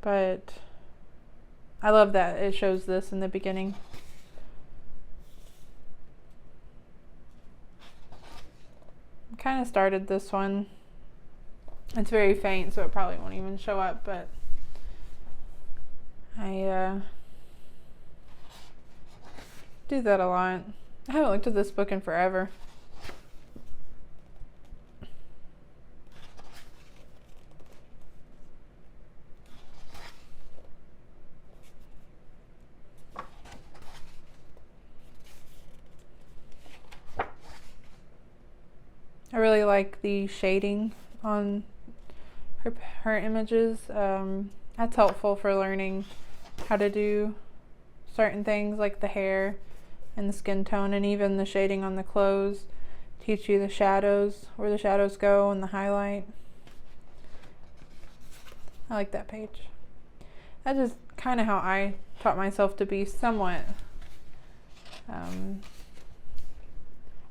But I love that it shows this in the beginning. I kind of started this one. It's very faint, so it probably won't even show up, but I do that a lot. I haven't looked at this book in forever. I really like the shading on her images. That's helpful for learning how to do certain things like the hair and the skin tone, and even the shading on the clothes. Teach you the shadows, where the shadows go, and the highlight. I like that page. That is kind of how I taught myself to be somewhat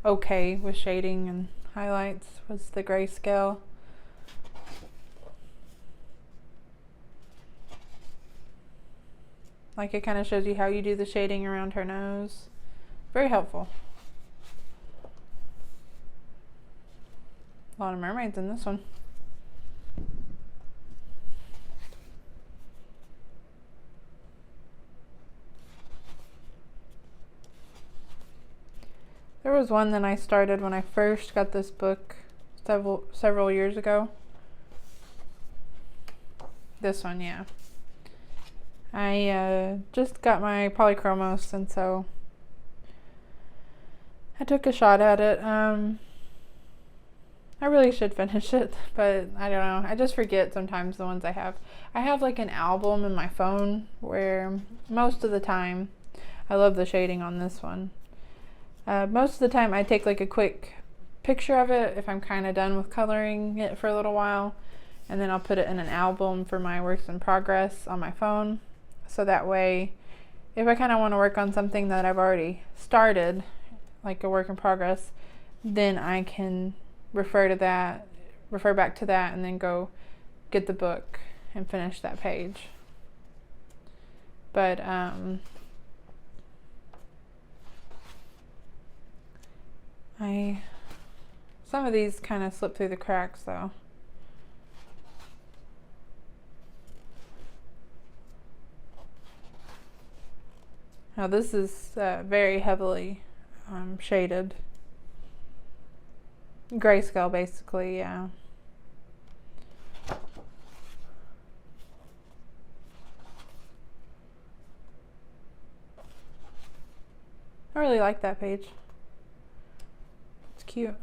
okay with shading and highlights, was the grayscale. Like, it kind of shows you how you do the shading around her nose. Very helpful. A lot of mermaids in this one. There was one that I started when I first got this book several years ago. This one, yeah. I just got my Polychromos, and so I took a shot at it. I really should finish it, but I don't know. I just forget sometimes the ones I have. I have like an album in my phone where most of the time, I love the shading on this one. Most of the time I take like a quick picture of it if I'm kind of done with coloring it for a little while, and then I'll put it in an album for my works in progress on my phone. So that way, if I kind of want to work on something that I've already started, like a work in progress, then I can refer back to that, and then go get the book and finish that page. But some of these kind of slip through the cracks though. Now this is very heavily shaded. Grayscale basically, yeah. I really like that page. It's cute.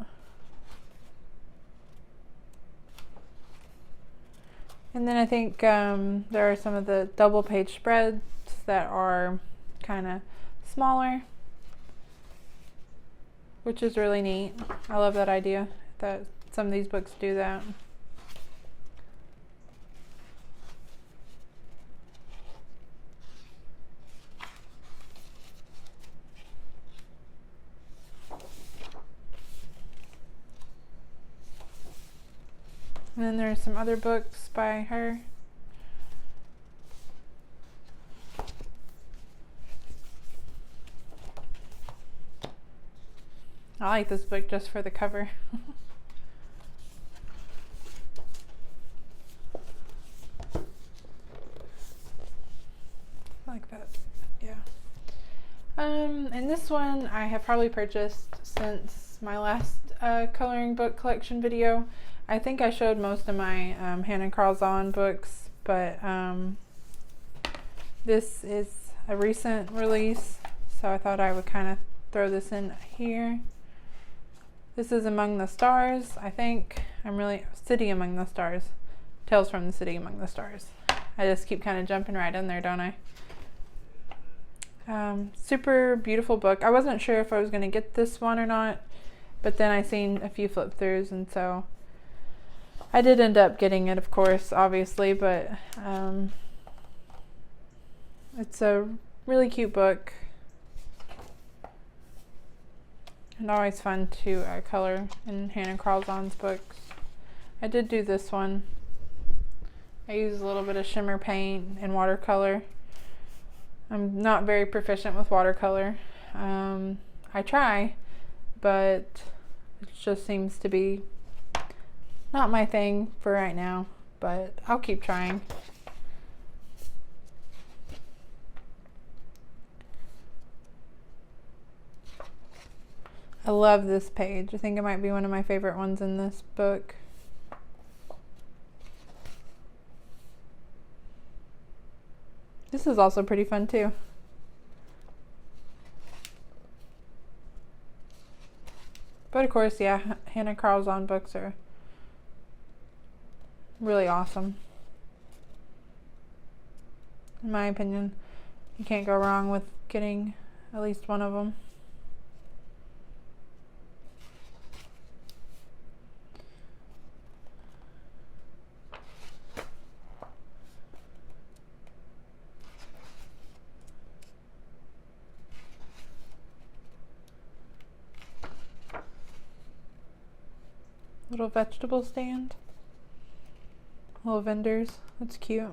And then I think there are some of the double page spreads that are kind of smaller, which is really neat. I love that idea that some of these books do that. And then there's some other books by her. I like this book just for the cover. I like that, yeah. And this one I have probably purchased since my last coloring book collection video. I think I showed most of my Hannah Carlzon books, but this is a recent release, so I thought I would kind of throw this in here. This is Among the Stars, I think. City Among the Stars. Tales from the City Among the Stars. I just keep kind of jumping right in there, don't I? Super beautiful book. I wasn't sure if I was going to get this one or not, but then I seen a few flip throughs, and so I did end up getting it, of course, obviously, but it's a really cute book. And always fun to color in Hannah Carlzon's books. I did do this one. I used a little bit of shimmer paint and watercolor. I'm not very proficient with watercolor. I try, but it just seems to be not my thing for right now, but I'll keep trying. I love this page. I think it might be one of my favorite ones in this book. This is also pretty fun too. But of course, yeah, Hannah Carlzon books are really awesome. In my opinion, you can't go wrong with getting at least one of them. Little vegetable stand. Little vendors. That's cute.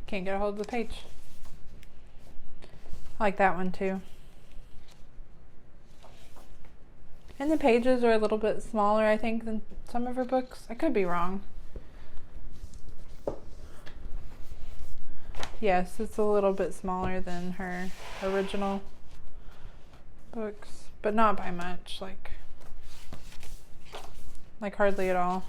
Can't get a hold of the page. I like that one too. And the pages are a little bit smaller, I think, than some of her books. I could be wrong. Yes, it's a little bit smaller than her original books, but not by much, like hardly at all.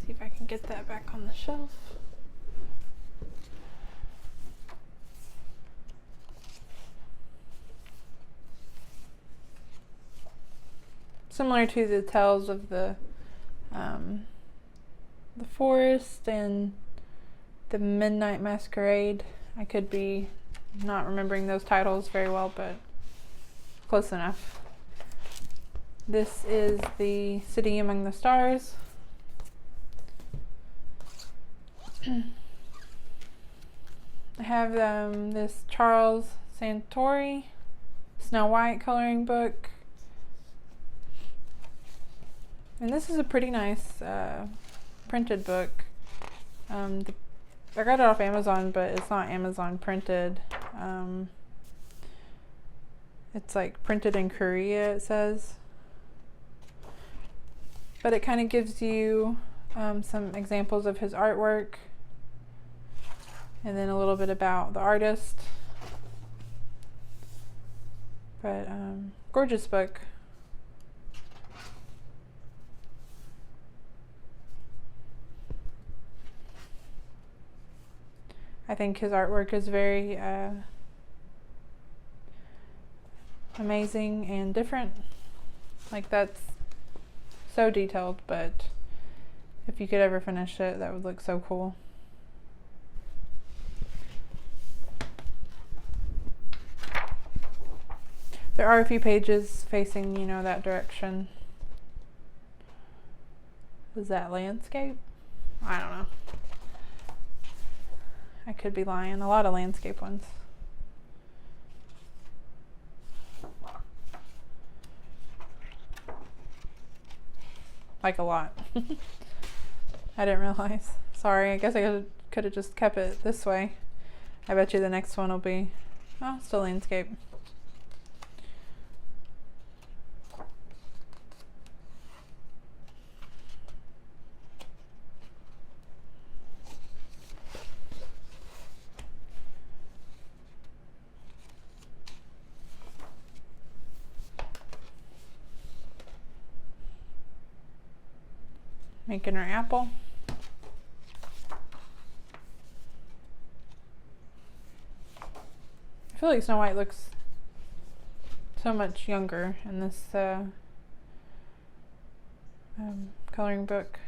See if I can get that back on the shelf. Similar to the Tales of the Forest and the Midnight Masquerade. I could be not remembering those titles very well, but close enough. This is the City Among the Stars. I have this Charles Santori Snow White coloring book. And this is a pretty nice printed book. I got it off Amazon, but it's not Amazon printed. It's like printed in Korea, it says. But it kind of gives you some examples of his artwork. And then a little bit about the artist. But gorgeous book. I think his artwork is very amazing and different. Like, that's so detailed, but if you could ever finish it, that would look so cool. There are a few pages facing, you know, that direction. Is that landscape? I don't know. I could be lying. A lot of landscape ones. Like a lot. I didn't realize. Sorry, I guess I could have just kept it this way. I bet you the next one will be, oh, still landscape. Making her apple. I feel like Snow White looks so much younger in this coloring book.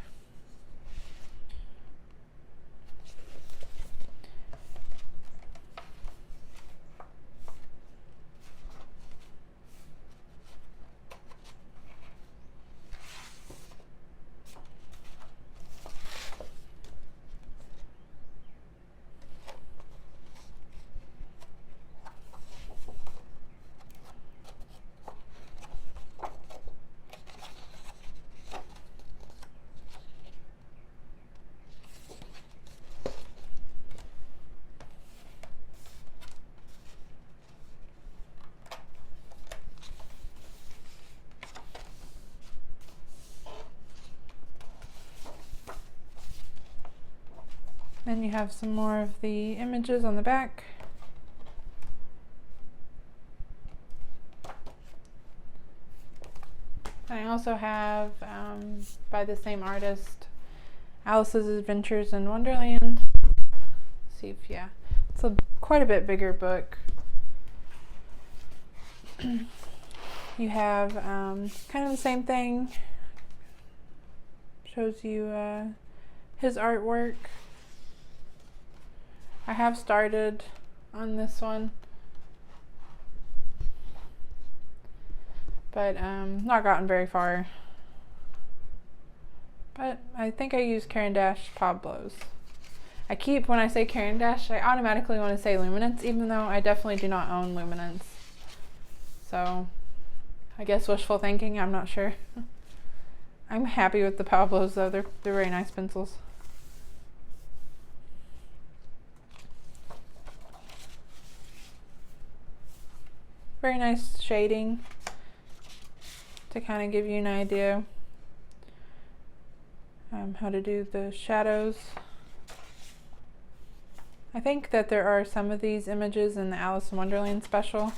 Then you have some more of the images on the back. I also have, by the same artist, Alice's Adventures in Wonderland. Let's see if, yeah, it's quite a bit bigger book. You have kind of the same thing. Shows you his artwork. I have started on this one, but not gotten very far. But I think I used Caran d'Ache Pablo's. when I say Caran d'Ache, I automatically want to say Luminance, even though I definitely do not own Luminance. So I guess wishful thinking, I'm not sure. I'm happy with the Pablos though, they're very nice pencils. Very nice shading to kind of give you an idea how to do the shadows. I think that there are some of these images in the Alice in Wonderland special,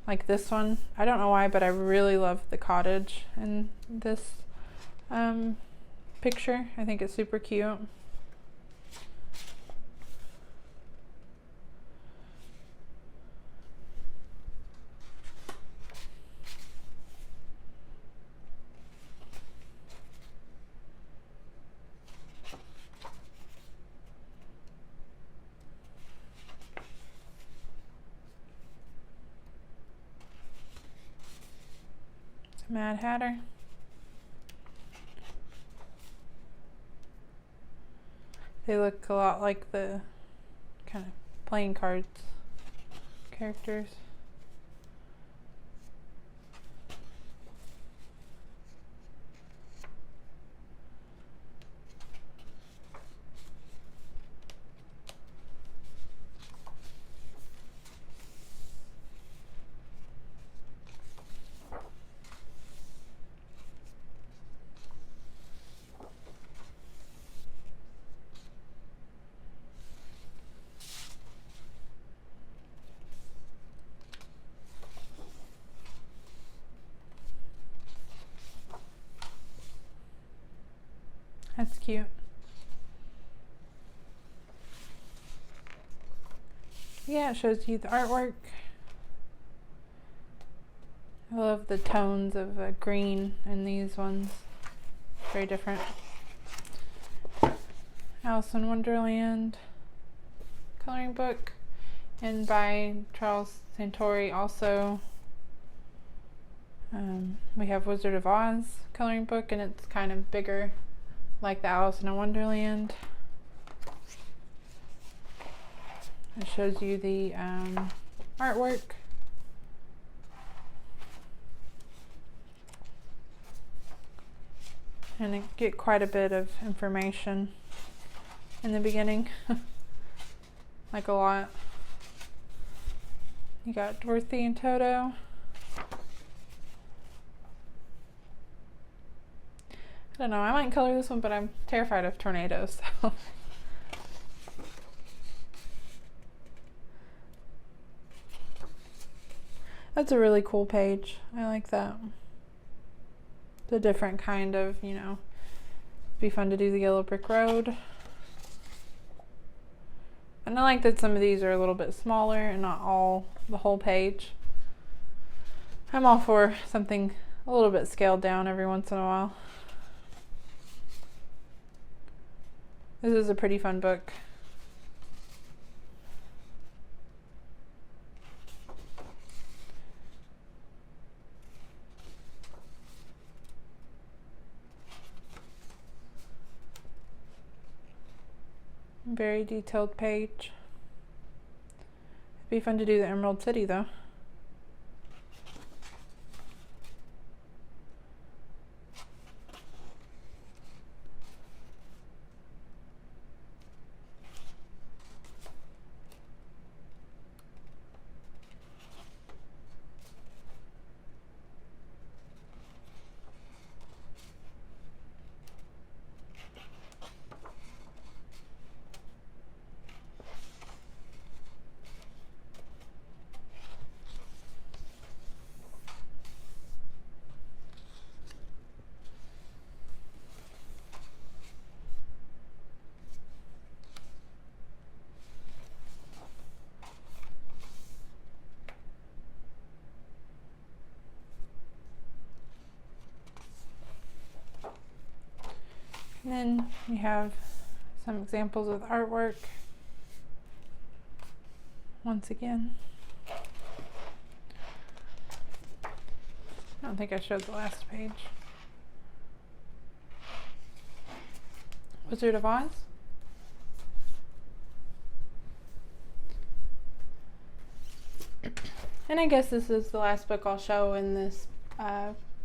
like this one. I don't know why, but I really love the cottage in this picture. I think it's super cute. Mad Hatter. They look a lot like the kind of playing cards characters. That's cute. Yeah, it shows you the artwork. I love the tones of green in these ones. Very different. Alice in Wonderland coloring book, and by Charles Santori also. We have Wizard of Oz coloring book, and it's kind of bigger like the Alice in Wonderland. It shows you the artwork. And it get quite a bit of information in the beginning. Like a lot. You got Dorothy and Toto. I don't know, I might color this one, but I'm terrified of tornadoes, so. That's a really cool page. I like that. It's a different kind of, you know, be fun to do the Yellow Brick Road. And I like that some of these are a little bit smaller and not all the whole page. I'm all for something a little bit scaled down every once in a while. This is a pretty fun book. Very detailed page. It'd be fun to do the Emerald City though. And then we have some examples of artwork. Once again. I don't think I showed the last page. Wizard of Oz. And I guess this is the last book I'll show in this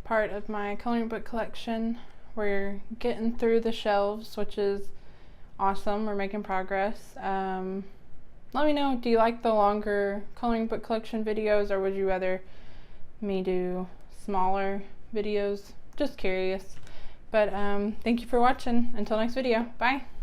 part of my coloring book collection. We're getting through the shelves, which is awesome. We're making progress. Let me know, do you like the longer coloring book collection videos, or would you rather me do smaller videos? Just curious. But thank you for watching. Until next video. Bye.